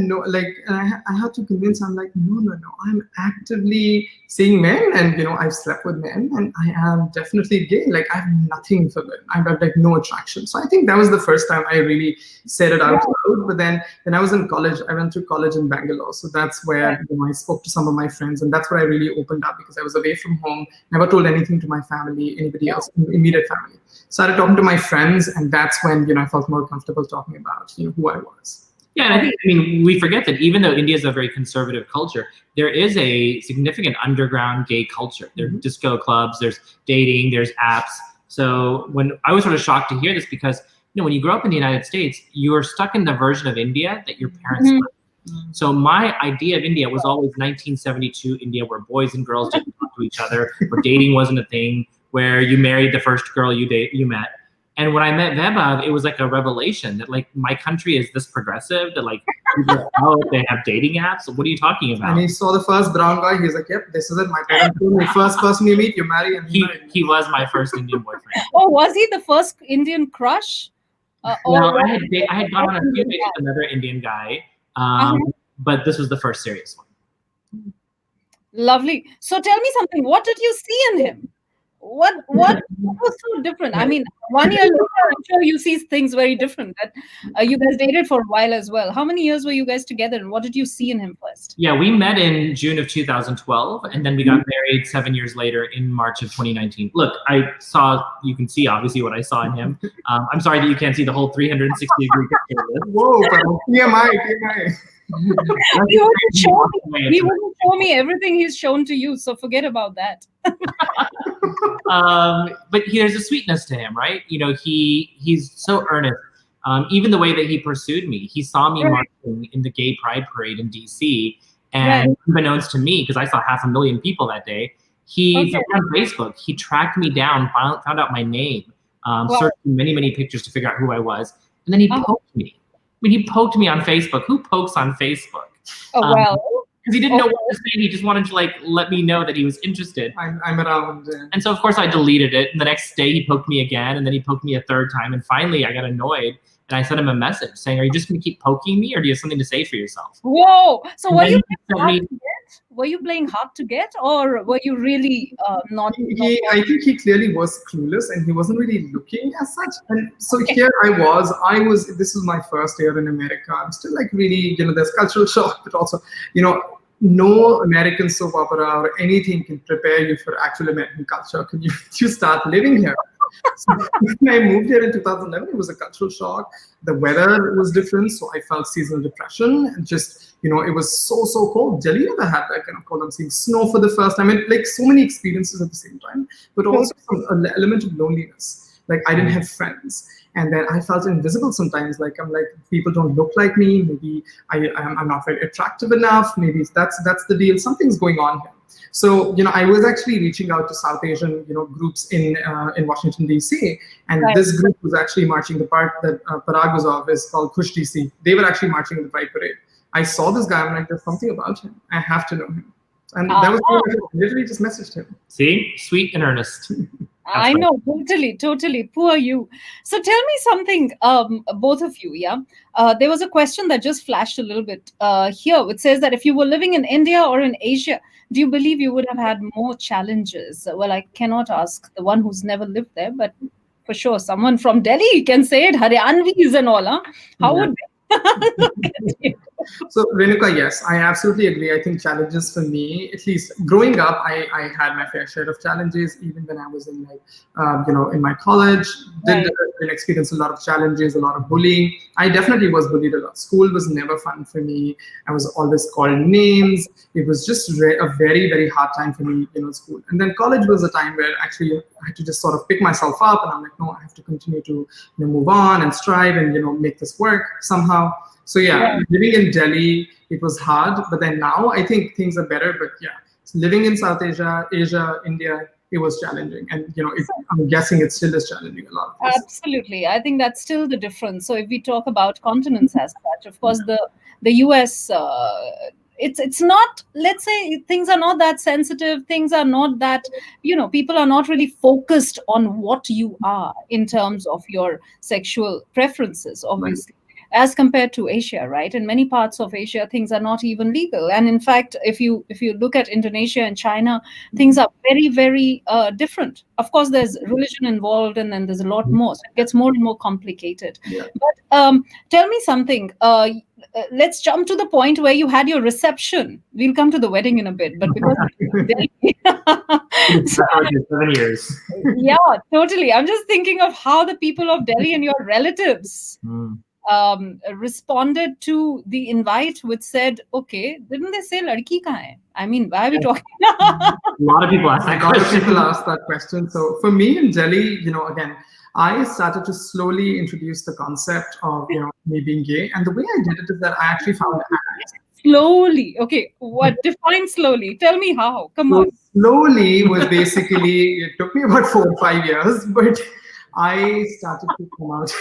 I had to convince her. I'm like, no. I'm actively seeing men, and I've slept with men, and I am definitely gay. Like, I have nothing for men. I have no attraction. So I think that was the first time I really said it out loud. But then when I was in college, I went to college in Bangalore. So that's where I spoke to some of my friends, and that's where I really opened up, because I was away from home, never told anything to my family, anybody else, immediate family. Started talking to my friends, and that's when I felt more comfortable talking about who I was. Yeah, and I mean, we forget that even though India is a very conservative culture, there is a significant underground gay culture. There are disco clubs, there's dating, there's apps. So when I was sort of shocked to hear this, because when you grow up in the United States, you are stuck in the version of India that your parents were. So my idea of India was always 1972 India, where boys and girls didn't talk to each other, where dating wasn't a thing, where you married the first girl you met. And when I met Vaibhav, it was like a revelation that my country is this progressive, that they have dating apps. What are you talking about? And he saw the first brown guy. He's like, "Yep, this is it. My parents told me, first person you meet, you marry." And he was my first Indian boyfriend. Oh, was he the first Indian crush? No, I had gone on a few dates with another Indian guy, but this was the first serious one. Lovely. So tell me something. What did you see in him? What was so different? I mean, 1 year later, I'm sure you see things very different. That you guys dated for a while as well. How many years were you guys together, and what did you see in him first? Yeah, we met in June of 2012, and then we got married 7 years later in March of 2019. Look, you can see obviously what I saw in him. I'm sorry that you can't see the whole 360-degree picture of this. Whoa, TMI. He wouldn't show me everything he's shown to you, so forget about that. But there's a sweetness to him, right? He's so earnest. Even the way that he pursued me, he saw me marching in the Gay Pride Parade in DC, and unbeknownst to me, because I saw 500,000 people that day, He found on Facebook. He tracked me down, found out my name, searched many pictures to figure out who I was, and then he poked me. I mean, he poked me on Facebook. Who pokes on Facebook? Oh, well. Because he didn't know what to say. He just wanted to like let me know that he was interested. I'm around. And so of course I deleted it. And the next day he poked me again, and then he poked me a third time. And finally I got annoyed, and I sent him a message saying, "Are you just going to keep poking me, or do you have something to say for yourself?" Whoa! So were you playing hard to get, or were you really not? I think he clearly was clueless, and he wasn't really looking as such. And so here I was. This was my first year in America. I'm still like really, there's cultural shock, but also, no American soap opera or anything can prepare you for actual American culture. Can you start living here? So when I moved here in 2011, it was a cultural shock. The weather was different, so I felt seasonal depression, and just, it was so cold. Delhi never had that kind of cold. I'm seeing snow for the first time, and like so many experiences at the same time, but also an element of loneliness. Like I didn't have friends, and then I felt invisible sometimes. Like I'm like, people don't look like me. Maybe I'm not very attractive enough. Maybe that's the deal. Something's going on here. So, I was actually reaching out to South Asian, groups in Washington, D.C. And this group was actually marching the part that Parag was of, is called Khush DC. They were actually marching in the Pride Parade. I saw this guy, I'm like, there's something about him. I have to know him. And that was I literally just messaged him. See? Sweet and earnest. I know, totally. Poor you. So tell me something, both of you, yeah? There was a question that just flashed a little bit here. It says that if you were living in India or in Asia, do you believe you would have had more challenges? Well, I cannot ask the one who's never lived there, but for sure, someone from Delhi can say it. Haryanvis and all, huh? How would look at you. So Renuka, yes, I absolutely agree. I think challenges for me, at least growing up, I had my fair share of challenges. Even when I was in in my college, did experience a lot of challenges, a lot of bullying. I definitely was bullied a lot. School was never fun for me. I was always called names. It was just a very, very hard time for me, school. And then college was a time where actually I had to just sort of pick myself up, and I'm like, no, I have to continue to move on and strive and make this work somehow. So living in Delhi, it was hard, but then now I think things are better. But living in South Asia, India, it was challenging, and I'm guessing it still is challenging a lot. Absolutely, I think that's still the difference. So if we talk about continents as such, of course, the US, it's not. Let's say things are not that sensitive. Things are not that people are not really focused on what you are in terms of your sexual preferences, obviously. As compared to Asia, right? In many parts of Asia, things are not even legal. And in fact, if you look at Indonesia and China, things are very, very different. Of course, there's religion involved, and then there's a lot more. So it gets more and more complicated. Yeah. But tell me something. Let's jump to the point where you had your reception. We'll come to the wedding in a bit, but because so, 7 years. Yeah, totally. I'm just thinking of how the people of Delhi and your relatives responded to the invite, which said, okay, didn't they say ladki kahan hai? I mean, why are we talking? A lot of people ask that question. People ask that question. So for me in Delhi, again, I started to slowly introduce the concept of me being gay, and the way I did it is that I actually found ads. Slowly, okay. What define slowly? Tell me how. Come on. Slowly was basically, it took me about 4 or 5 years, but I started to come out.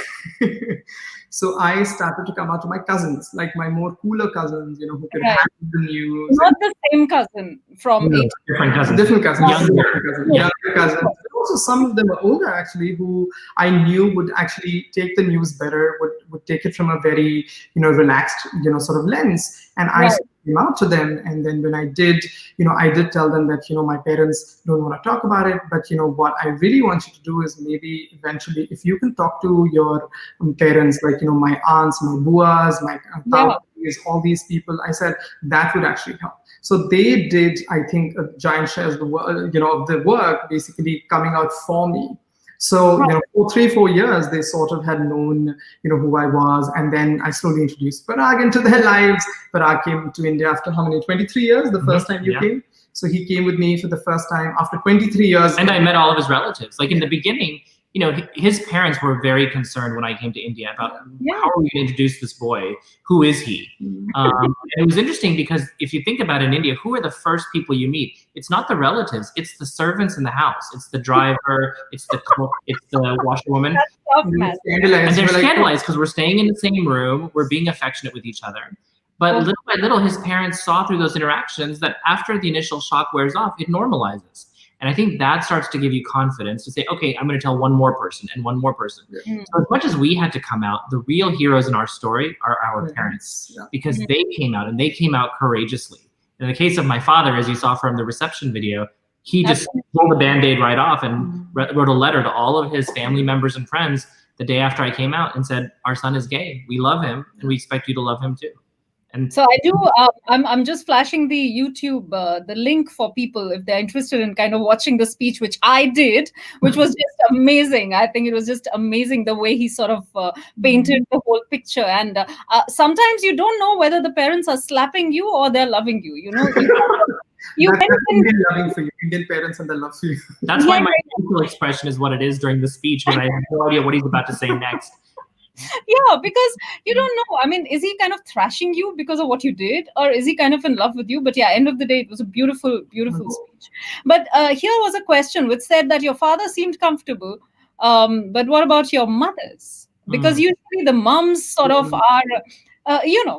So I started to come out to my cousins, like my more cooler cousins, who could handle the news. Not the same cousin from different cousins. Different cousins. Younger cousins. But also some of them were older, actually, who I knew would actually take the news better, would take it from a very, relaxed, sort of lens. And I came out to them, and then when I did tell them that my parents don't want to talk about it, but what I really want you to do is maybe eventually, if you can talk to your parents, like my aunts, my buas, my tautis, all these people, I said that would actually help. So they did, I think, a giant share of the work, of the work, basically coming out for me. So, for 3-4 years, they sort of had known, who I was. And then I slowly introduced Parag into their lives. Parag came to India after how many? 23 years, the first time you came. So he came with me for the first time after 23 years. And I met all of his relatives. Like in the beginning, his parents were very concerned when I came to India about how are we going to introduce this boy? Who is he? And it was interesting because if you think about it in India, who are the first people you meet? it's not the relatives, it's the servants in the house, it's the driver, it's the cook, it's the washerwoman. That's tough, man. And they're scandalized because we're staying in the same room, we're being affectionate with each other. But little by little, his parents saw through those interactions that after the initial shock wears off, it normalizes. And I think that starts to give you confidence to say, okay, I'm going to tell one more person and one more person. Yeah. So as much as we had to come out, the real heroes in our story are our parents, because they came out, and they came out courageously. In the case of my father, as you saw from the reception video, he just pulled the Band-Aid right off and wrote a letter to all of his family members and friends the day after I came out and said, our son is gay. We love him, and we expect you to love him too. And so I do. I'm just flashing the YouTube the link for people if they're interested in kind of watching the speech, which I did, which was just amazing. I think it was just amazing the way he sort of painted the whole picture. And sometimes you don't know whether the parents are slapping you or they're loving you. You know, that's Indian loving for you, Indian parents and their love for you. That's why my facial expression is what it is during the speech, because I have no idea what he's about to say next. Yeah, because you don't know. I mean, is he kind of thrashing you because of what you did, or is he kind of in love with you? But yeah, end of the day, it was a beautiful, beautiful speech. But here was a question which said that your father seemed comfortable, but what about your mothers? Because usually the moms sort of are,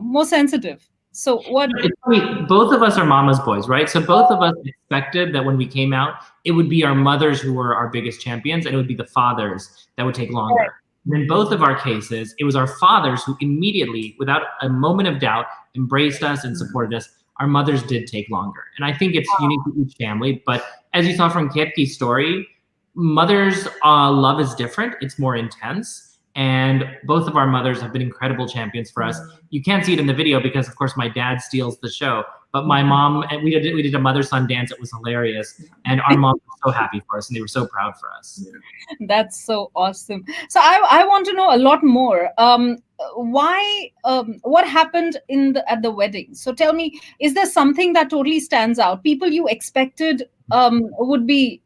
more sensitive. So what? It's funny, both of us are mama's boys, right? So both of us expected that when we came out, it would be our mothers who were our biggest champions, and it would be the fathers that would take longer. Right. In both of our cases, it was our fathers who immediately, without a moment of doubt, embraced us and supported us. Our mothers did take longer. And I think it's unique to each family. But as you saw from Ketki's story, mothers' love is different. It's more intense. And both of our mothers have been incredible champions for us. You can't see it in the video because, of course, my dad steals the show. But my mom, and we did a mother-son dance. It was hilarious. And our mom was so happy for us, and they were so proud for us. That's so awesome. So I want to know a lot more. What happened at the wedding? So tell me, is there something that totally stands out? People you expected would be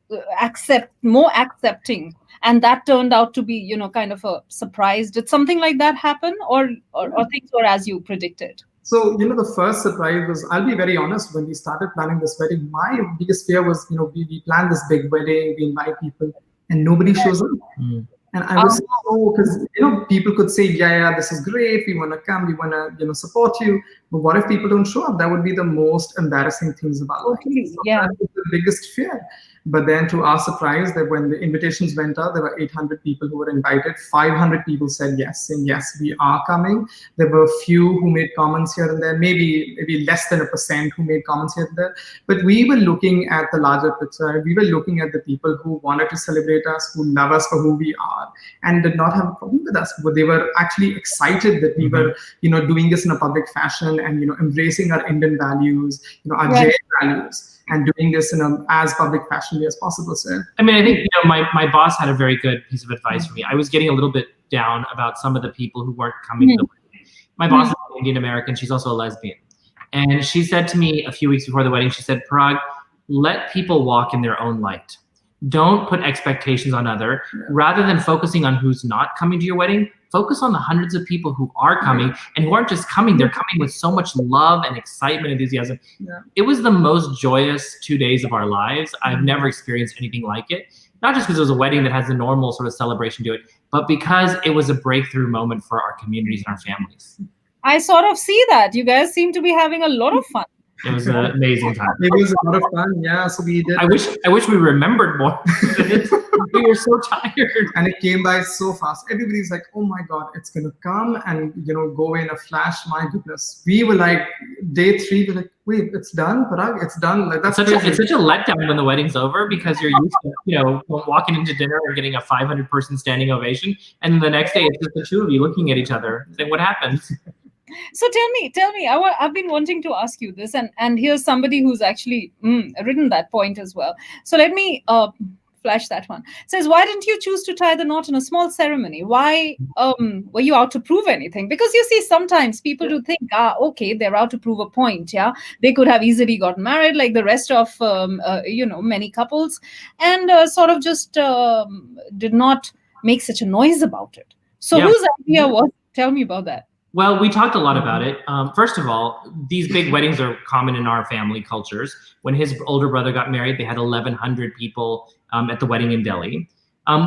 more accepting, and that turned out to be, kind of a surprise. Did something like that happen, or things were as you predicted? So, the first surprise was, I'll be very honest, when we started planning this wedding, my biggest fear was, we planned this big wedding, we invite people, and nobody shows up. And I was because, people could say, yeah, this is great, we want to come, we want to, support you. But what if people don't show up? That would be the most embarrassing things about life. So that was the biggest fear. But then to our surprise, that when the invitations went out, there were 800 people who were invited. 500 people said yes, saying yes, we are coming. There were a few who made comments here and there, maybe less than 1% who made comments here and there. But we were looking at the larger picture. We were looking at the people who wanted to celebrate us, who love us for who we are, and did not have a problem with us. But they were actually excited that we were, doing this in a public fashion and, embracing our Indian values, our Jain values, and doing this in as public fashionly as possible, sir. I mean, I think, my boss had a very good piece of advice for me. I was getting a little bit down about some of the people who weren't coming to the wedding. My boss is Indian American. She's also a lesbian. And she said to me a few weeks before the wedding, she said, Parag, let people walk in their own light. Don't put expectations on others. Rather than focusing on who's not coming to your wedding, focus on the hundreds of people who are coming and who aren't just coming. They're coming with so much love and excitement, enthusiasm. It was the most joyous 2 days of our lives. I've never experienced anything like it. Not just because it was a wedding that has a normal sort of celebration to it, but because it was a breakthrough moment for our communities and our families. I sort of see that. You guys seem to be having a lot of fun. It was an amazing time. It was a lot of fun, yeah. So we did. I wish we remembered more. We were so tired, and it came by so fast. Everybody's like, "Oh my God, it's gonna come and go in a flash." My goodness, we were like, day 3, we're like, "Wait, it's done, Parag, it's done." Like that's it's such a letdown when the wedding's over because you're used to walking into dinner and getting a 500-person standing ovation, and then the next day it's just the two of you looking at each other saying, "What happened?" So tell me. I've been wanting to ask you this, and here's somebody who's actually written that point as well. So let me flash that one. It says, why didn't you choose to tie the knot in a small ceremony? Why were you out to prove anything? Because you see, sometimes people do think, okay, they're out to prove a point. Yeah, they could have easily gotten married like the rest of many couples, and sort of just did not make such a noise about it. So whose idea was? Tell me about that. Well, we talked a lot about it. First of all, these big weddings are common in our family cultures. When his older brother got married, they had 1,100 people at the wedding in Delhi.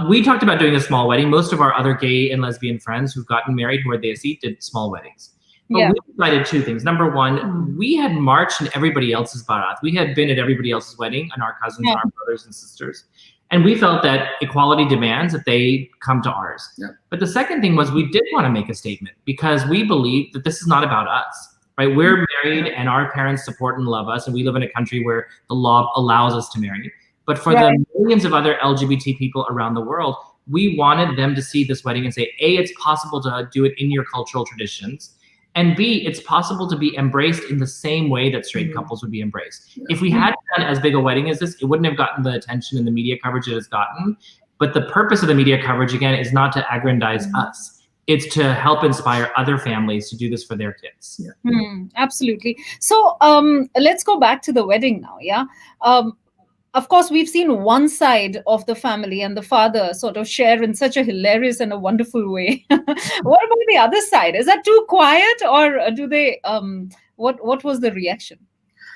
We talked about doing a small wedding. Most of our other gay and lesbian friends who've gotten married who are Desi did small weddings. But we decided two things. Number one, we had marched in everybody else's barat. We had been at everybody else's wedding and our cousins and our brothers and sisters. And we felt that equality demands that they come to ours. Yeah. But the second thing was we did want to make a statement because we believe that this is not about us, right? We're married and our parents support and love us. And we live in a country where the law allows us to marry. But for the millions of other LGBT people around the world, we wanted them to see this wedding and say, A, it's possible to do it in your cultural traditions. And B, it's possible to be embraced in the same way that straight couples would be embraced. Yeah. If we had done as big a wedding as this, it wouldn't have gotten the attention and the media coverage it has gotten. But the purpose of the media coverage, again, is not to aggrandize us. It's to help inspire other families to do this for their kids. Yeah. Absolutely. So let's go back to the wedding now, yeah? Of course, we've seen one side of the family and the father sort of share in such a hilarious and a wonderful way. What about the other side? Is that too quiet, or do they? What was the reaction?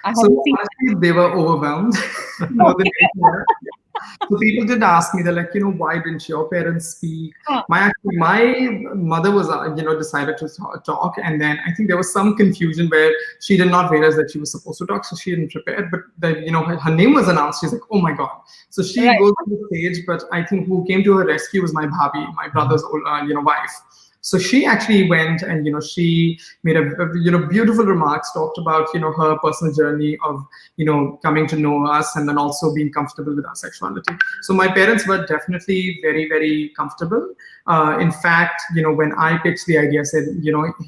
Honestly, they were overwhelmed. So people did ask me, they're like, why didn't your parents speak? My mother was, decided to talk. And then I think there was some confusion where she did not realize that she was supposed to talk. So she didn't prepare. But then, her name was announced. She's like, oh my God. So she goes to the stage. But I think who came to her rescue was my bhabhi, my brother's wife. So she actually went and, she made a beautiful remarks, talked about, her personal journey of, coming to know us and then also being comfortable with our sexuality. So my parents were definitely very, very comfortable. In fact, when I pitched the idea, I said,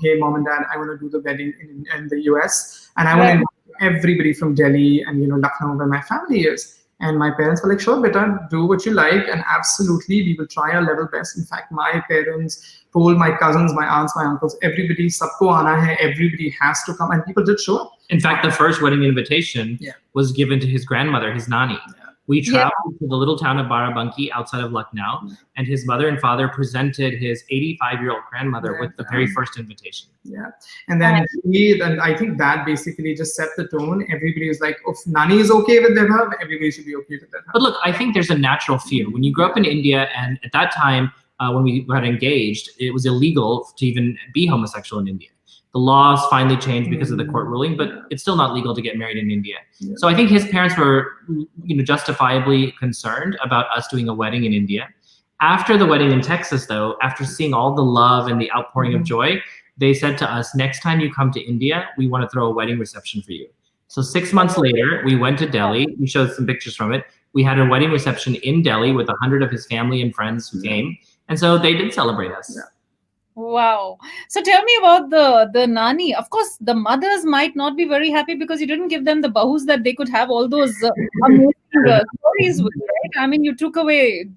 hey, mom and dad, I want to do the wedding in the US. And I want to invite everybody from Delhi and, Lucknow, where my family is. And my parents were like, sure, beta, do what you like. And absolutely, we will try our level best. In fact, my parents told my cousins, my aunts, my uncles, everybody, sabko aana hai, everybody has to come. And people did show up. In fact, the first wedding invitation was given to his grandmother, his nani. We traveled to the little town of Barabanki outside of Lucknow, and his mother and father presented his 85-year-old grandmother with the very first invitation. Yeah, and then I think that basically just set the tone. Everybody was like, if Nani is okay with Vaibhav, everybody should be okay with Vaibhav. But look, I think there's a natural fear. When you grow up in India, and at that time, when we got engaged, it was illegal to even be homosexual in India. The laws finally changed because of the court ruling, but it's still not legal to get married in India. Yeah. So I think his parents were, justifiably concerned about us doing a wedding in India. After the wedding in Texas, though, after seeing all the love and the outpouring of joy, they said to us, next time you come to India, we want to throw a wedding reception for you. So 6 months later, we went to Delhi. We showed some pictures from it. We had a wedding reception in Delhi with 100 of his family and friends who came. And so they did celebrate us. Yeah. Wow. So tell me about the nani. Of course, the mothers might not be very happy because you didn't give them the bahus that they could have all those amazing stories with, right? I mean, you took away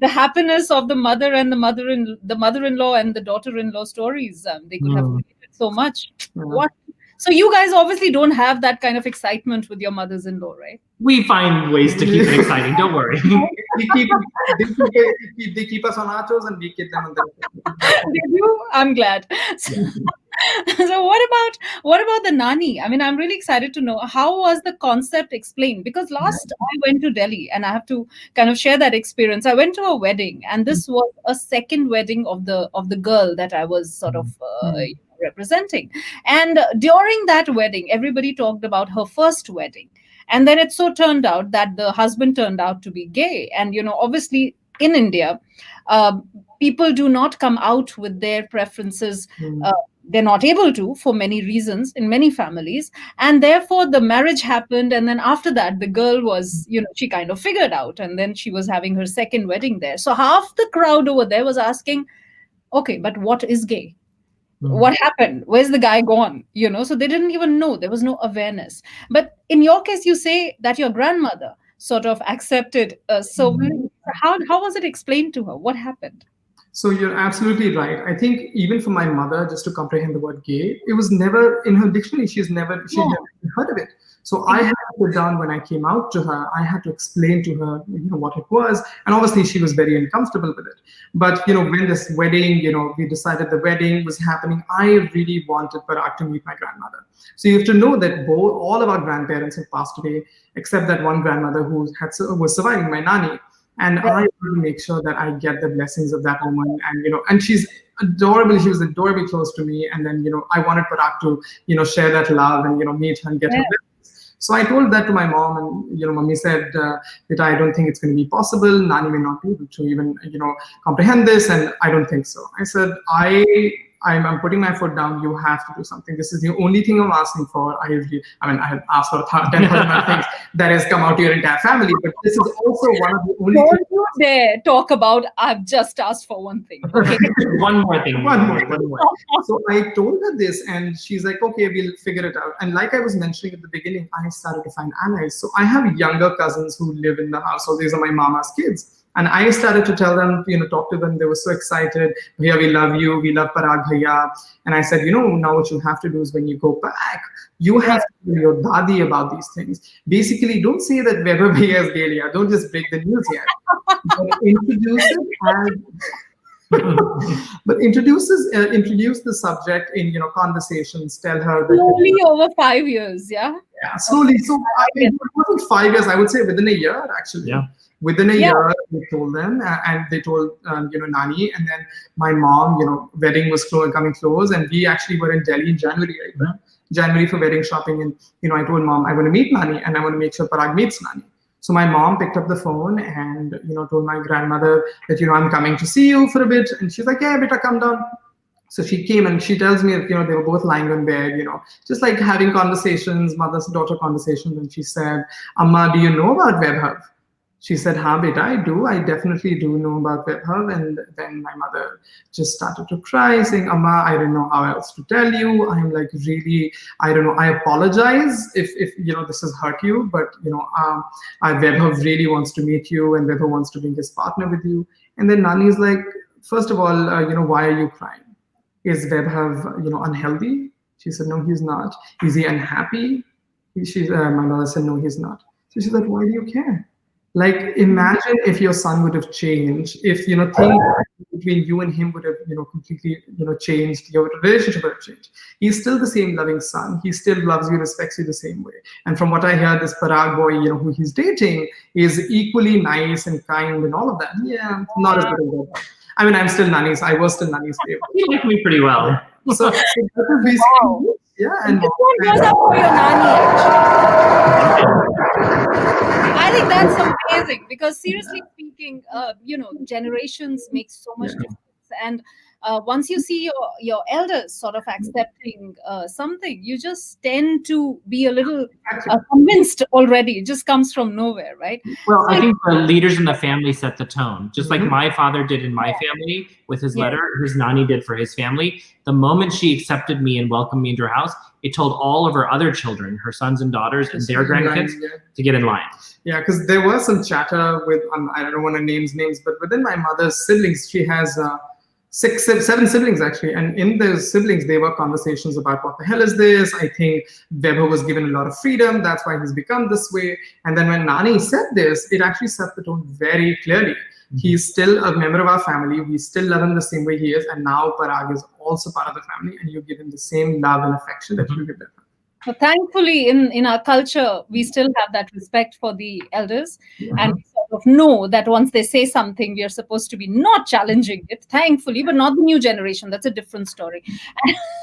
the happiness of the mother and the mother-in-law and the daughter-in-law stories. They could have created so much. What? So you guys obviously don't have that kind of excitement with your mothers-in-law, right? We find ways to keep it exciting. Don't worry. They keep us on our toes and we keep them on their toes. They do? I'm glad. So what about the nani? I mean, I'm really excited to know, how was the concept explained? Because last I went to Delhi, and I have to kind of share that experience. I went to a wedding, and this was a second wedding of the girl that I was sort of representing. And during that wedding, everybody talked about her first wedding. And then it so turned out that the husband turned out to be gay. And, obviously in India, people do not come out with their preferences. They're not able to, for many reasons, in many families. And therefore, the marriage happened. And then after that, the girl was, she kind of figured out. And then she was having her second wedding there. So half the crowd over there was asking, okay, but what is gay? What happened? Where's the guy gone? So they didn't even know. There was no awareness. But in your case, you say that your grandmother sort of accepted. So how was it explained to her? What happened? So you're absolutely right. I think even for my mother, just to comprehend the word gay, it was never in her dictionary. She'd never even heard of it. So I had to put down when I came out to her, I had to explain to her, what it was. And obviously she was very uncomfortable with it. But, when this wedding, we decided the wedding was happening, I really wanted Parag to meet my grandmother. So you have to know that all of our grandparents have passed away, except that one grandmother who was surviving, my nanny. And I want to make sure that I get the blessings of that woman. And, and she's adorable. She was adorably close to me. And then, I wanted Parag to, share that love and, meet her and get her blessings. So I told that to my mom, and, mommy said that I don't think it's going to be possible. Nani may not be able to even, comprehend this. And I don't think so. I said, I'm putting my foot down. You have to do something. This is the only thing I'm asking for. I have asked for 10,000 things that has come out to your entire family, but this is also one of the only things. Don't you dare talk about, I've just asked for one thing. Okay? One more thing. One more. So I told her this, and she's like, okay, we'll figure it out. And like I was mentioning at the beginning, I started to find allies. So I have younger cousins who live in the house. So these are my mama's kids. And I started to tell them, talk to them. They were so excited. Bhaiya, we love you. We love Parag Bhaiya. And I said, now what you have to do is when you go back, you have to tell your dadi about these things. Basically, don't say that Vaibhav Bhaiya is gay liya. Don't just break the news yet. But introduce it but introduce the subject in, conversations. Tell her that slowly over 5 years, yeah? Yeah, slowly. So it wasn't 5 years. I would say within a year, actually. Yeah. Within a year, we told them, and they told, Nani, and then my mom, wedding was coming close, and we actually were in Delhi in January, right? Mm-hmm. January for wedding shopping, and, I told mom, I want to meet Nani, and I want to make sure Parag meets Nani. So my mom picked up the phone and, told my grandmother that, I'm coming to see you for a bit, and she's like, yeah, beta, come down. So she came and she tells me that, they were both lying on bed, just like having conversations, mother-daughter conversations, and she said, Amma, do you know about Vaibhav? She said, ha, beta, I do. I definitely do know about Vaibhav. And then my mother just started to cry, saying, Amma, I don't know how else to tell you. I'm like, really, I don't know. I apologize if this has hurt you. But, Vaibhav really wants to meet you, and Vaibhav wants to be his partner with you. And then Nani's like, first of all, why are you crying? Is Vaibhav, unhealthy? She said, no, he's not. Is he unhappy? My mother said, no, he's not. So she's like, why do you care? Like, imagine if your son would have changed, if, things between you and him would have, completely, changed, your relationship would have changed. He's still the same loving son. He still loves you, respects you the same way. And from what I hear, this Parag boy, who he's dating is equally nice and kind and all of that. Yeah, not as good as that. I mean, I was still Nani's favorite. You like me pretty well. So that is basically, yeah. And this one goes up for your Nani, I think that's amazing, because seriously speaking, generations make so much difference. And once you see your elders sort of accepting something, you just tend to be a little convinced already. It just comes from nowhere, right? Well, I think the leaders in the family set the tone. Just like my father did in my family with his letter, his Nani did for his family. The moment she accepted me and welcomed me into her house, it told all of her other children, her sons and daughters and their grandkids, to get in line. Yeah, because there was some chatter with, I don't want to name names, but within my mother's siblings, she has 7 siblings actually. And in those siblings, there were conversations about what the hell is this? I think Vaibhav was given a lot of freedom. That's why he's become this way. And then when Nani said this, it actually set the tone very clearly. He's still a member of our family. We still love him the same way he is. And now Parag is also part of the family, and you give him the same love and affection that you give him. So thankfully, in our culture, we still have that respect for the elders, and we sort of know that once they say something, we are supposed to be not challenging it, thankfully, but not the new generation. That's a different story.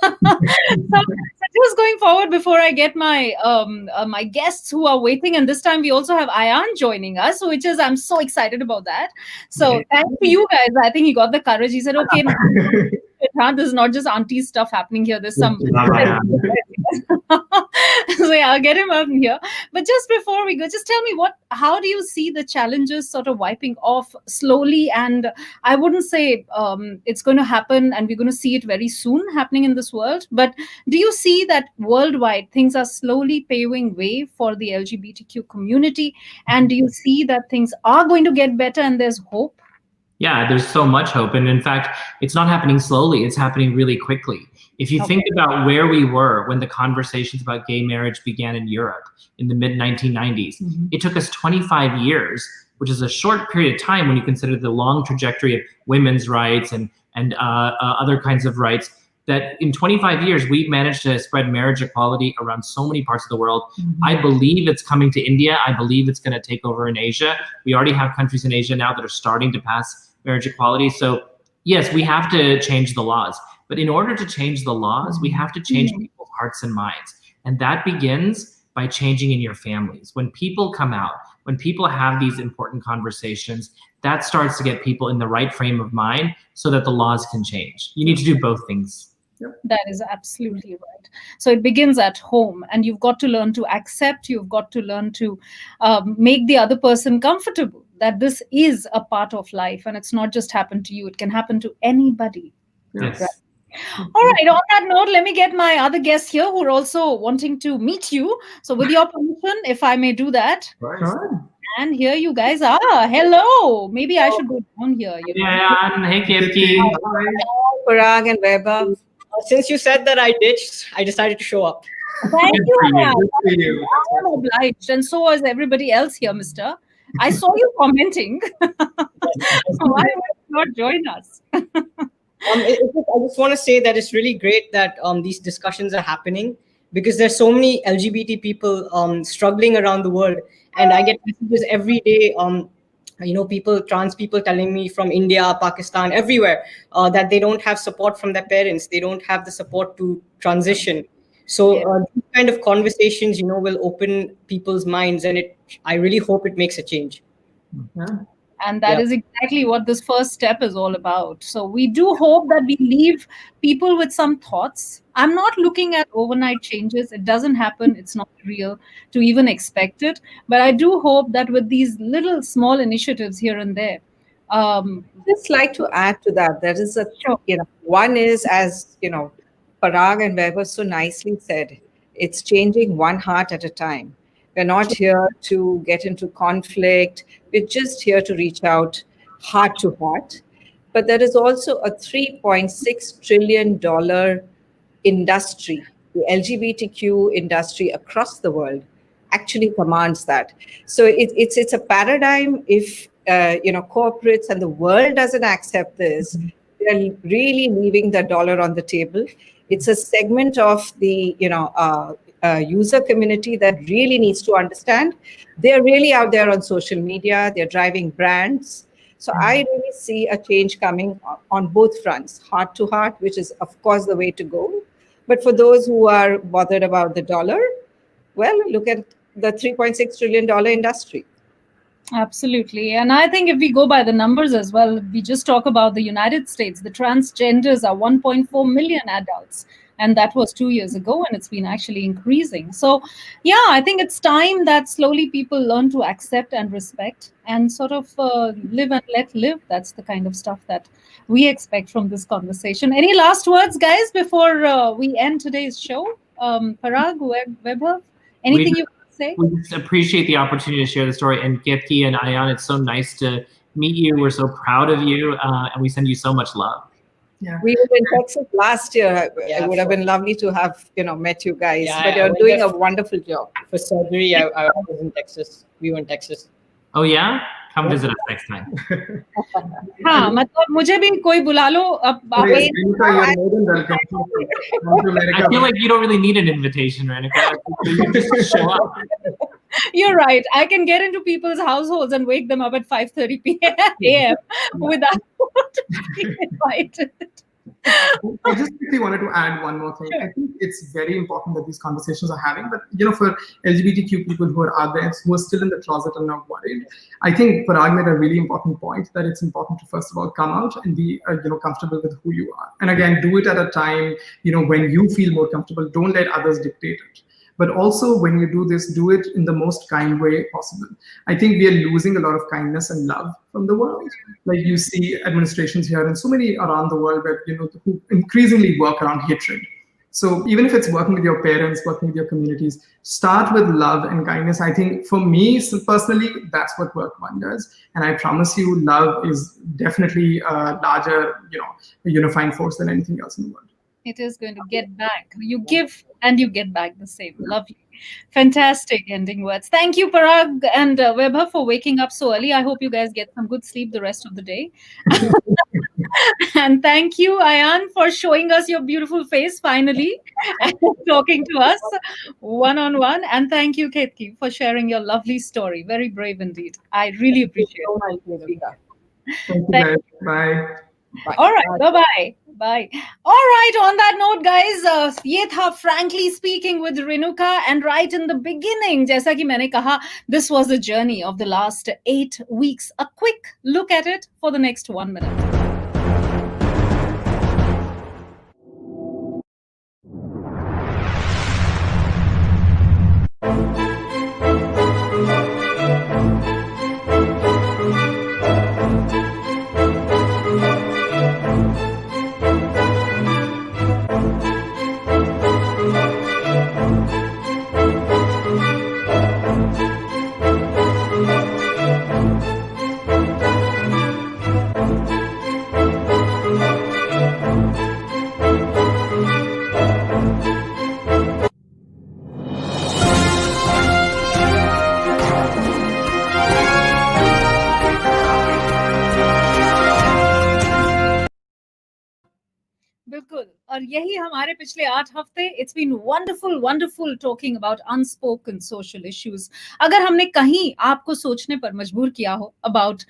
So just going forward, before I get my my guests who are waiting, and this time we also have Ayan joining us, which is, I'm so excited about that. So thanks to you guys. I think he got the courage. He said, okay, this is not just auntie stuff happening here. There's some... So yeah, I'll get him up here. But just before we go, just tell me how do you see the challenges sort of wiping off slowly? And I wouldn't say it's going to happen and we're going to see it very soon happening in this world. But do you see that worldwide things are slowly paving way for the LGBTQ community? And do you see that things are going to get better and there's hope? Yeah, there's so much hope. And in fact, it's not happening slowly, it's happening really quickly. If you think about where we were when the conversations about gay marriage began in Europe in the mid-1990s, it took us 25 years, which is a short period of time when you consider the long trajectory of women's rights and other kinds of rights, that in 25 years, we've managed to spread marriage equality around so many parts of the world. I believe it's coming to India. I believe it's going to take over in Asia. We already have countries in Asia now that are starting to pass marriage equality. So yes, we have to change the laws. But in order to change the laws, we have to change people's hearts and minds. And that begins by changing in your families. When people come out, when people have these important conversations, that starts to get people in the right frame of mind so that the laws can change. You need to do both things. That is absolutely right. So it begins at home, and you've got to learn to accept, you've got to learn to make the other person comfortable, that this is a part of life and it's not just happened to you, it can happen to anybody. Yes. Right. All right, on that note, let me get my other guests here who are also wanting to meet you. So with your permission, if I may do that. Sure. And here you guys are. Hello. Maybe I should go down here. You know? Yeah, hey Kirti. Parag and Vaibhav. Since you said that I ditched, I decided to show up. Thank Good you. for you. Anna. Good for you. I am obliged, and so is everybody else here, mister. I saw you commenting. Why would you not join us? I just want to say that it's really great that these discussions are happening, because there's so many LGBT people struggling around the world, and I get messages every day. Trans people telling me from India, Pakistan, everywhere that they don't have support from their parents. They don't have the support to transition. So these kind of conversations, will open people's minds, and I really hope it makes a change. Yeah. And that is exactly what this first step is all about. So we do hope that we leave people with some thoughts. I'm not looking at overnight changes. It doesn't happen. It's not real to even expect it. But I do hope that with these little small initiatives here and there. Just like to add to that, there is one is, as Parag and Vaibhav so nicely said, it's changing one heart at a time. We're not here to get into conflict. We're just here to reach out heart to heart. But there is also a $3.6 trillion industry. The LGBTQ industry across the world actually commands that. So it's a paradigm. If corporates and the world doesn't accept this, they're really leaving the dollar on the table. It's a segment of the user community that really needs to understand. They're really out there on social media. They're driving brands. So I really see a change coming on both fronts, heart to heart, which is, of course, the way to go. But for those who are bothered about the dollar, well, look at the $3.6 trillion industry. Absolutely. And I think if we go by the numbers as well, we just talk about the United States, the transgenders are 1.4 million adults. And that was 2 years ago, and it's been actually increasing. So, yeah, I think it's time that slowly people learn to accept and respect and sort of live and let live. That's the kind of stuff that we expect from this conversation. Any last words, guys, before we end today's show? Parag, Vaibhav, anything you want to say? We just appreciate the opportunity to share the story. And Kirti and Ayan, it's so nice to meet you. We're so proud of you, and we send you so much love. Yeah. We were in Texas last year. It would have been lovely to have met you guys. Yeah, but you're doing a wonderful job. For surgery, I was in Texas. We were in Texas. Oh yeah? Come visit us next time. हाँ, मतलब मुझे भी कोई बुला लो अब Yes, Renuka, you're more than welcome. Come to America. I feel like you don't really need an invitation, Renuka. You just show up. You're right. I can get into people's households and wake them up at 5:30 p.m. without being invited. I just quickly wanted to add one more thing. I think it's very important that these conversations are having, but for LGBTQ people who are out there, who are still in the closet and not worried, I think Parag made a really important point that it's important to first of all come out and be comfortable with who you are. And again, do it at a time when you feel more comfortable. Don't let others dictate it. But also when you do this, do it in the most kind way possible. I think we are losing a lot of kindness and love from the world. Like you see administrations here and so many around the world where, who increasingly work around hatred. So even if it's working with your parents, working with your communities, start with love and kindness. I think for me personally, that's what work wonders. And I promise you, love is definitely a larger, unifying force than anything else in the world. It is going to get back. You give and you get back the same. Lovely. Fantastic ending words. Thank you, Parag and Vaibhav, for waking up so early. I hope you guys get some good sleep the rest of the day. And thank you, Ayan, for showing us your beautiful face finally and talking to us one-on-one. And thank you, Ketki, for sharing your lovely story. Very brave indeed. I really appreciate it. Thank you guys. Bye. All right, bye-bye. Bye. All right, on that note, guys, ये था frankly speaking with Renuka, and right in the beginning, जैसा कि मैंने कहा, this was the journey of the last 8 weeks. A quick look at it for the next 1 minute. बिल्कुल, और यही हमारे पिछले 8 हफ्ते. It's been wonderful talking about unspoken social issues. अगर हमने कहीं आपको सोचने पर मजबूर किया हो about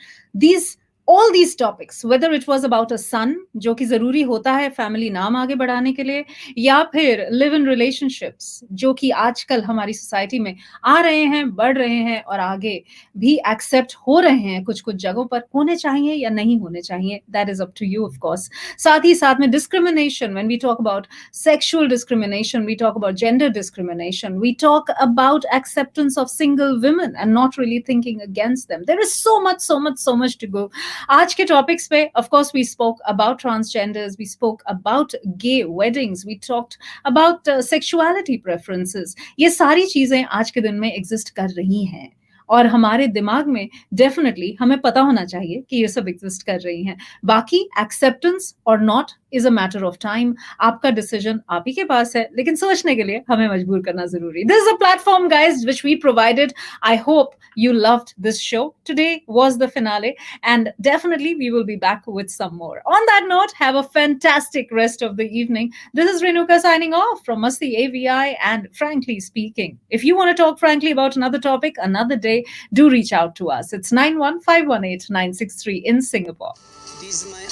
all these topics, whether it was about a son, जो कि जरूरी होता है फैमिली नाम आगे बढ़ाने के लिए, या फिर live in relationships, जो कि आजकल हमारी सोसाइटी में आ रहे हैं, बढ़ रहे हैं और आगे भी एक्सेप्ट हो रहे हैं कुछ जगहों पर, होने चाहिए या नहीं होने चाहिए, that is up to you of course. साथ ही साथ में discrimination, when we talk about sexual discrimination, we talk about gender discrimination, we talk about acceptance of single women and not really thinking against them. There is so much to go. आज के topics पे of course we spoke about transgenders, we spoke about gay weddings, we talked about sexuality preferences. ये सारी चीजें आज के दिन में एग्जिस्ट कर रही हैं और हमारे दिमाग में डेफिनेटली हमें पता होना चाहिए कि ये सब एग्जिस्ट कर रही हैं. बाकी एक्सेप्टेंस और not is a matter of time. आपका डिसीजन आप ही के पास है, लेकिन सोचने के लिए हमें मजबूर करना जरूरी. This is a platform guys which we provided. I hope you loved this show. Today was the finale and definitely we will be back with some more. On that note, have a fantastic rest of the evening. This is Renuka signing off from MastiAVI and Frankly Speaking. If you want to talk frankly about another topic, another day, do reach out to us. It's 91518-963 in Singapore. These my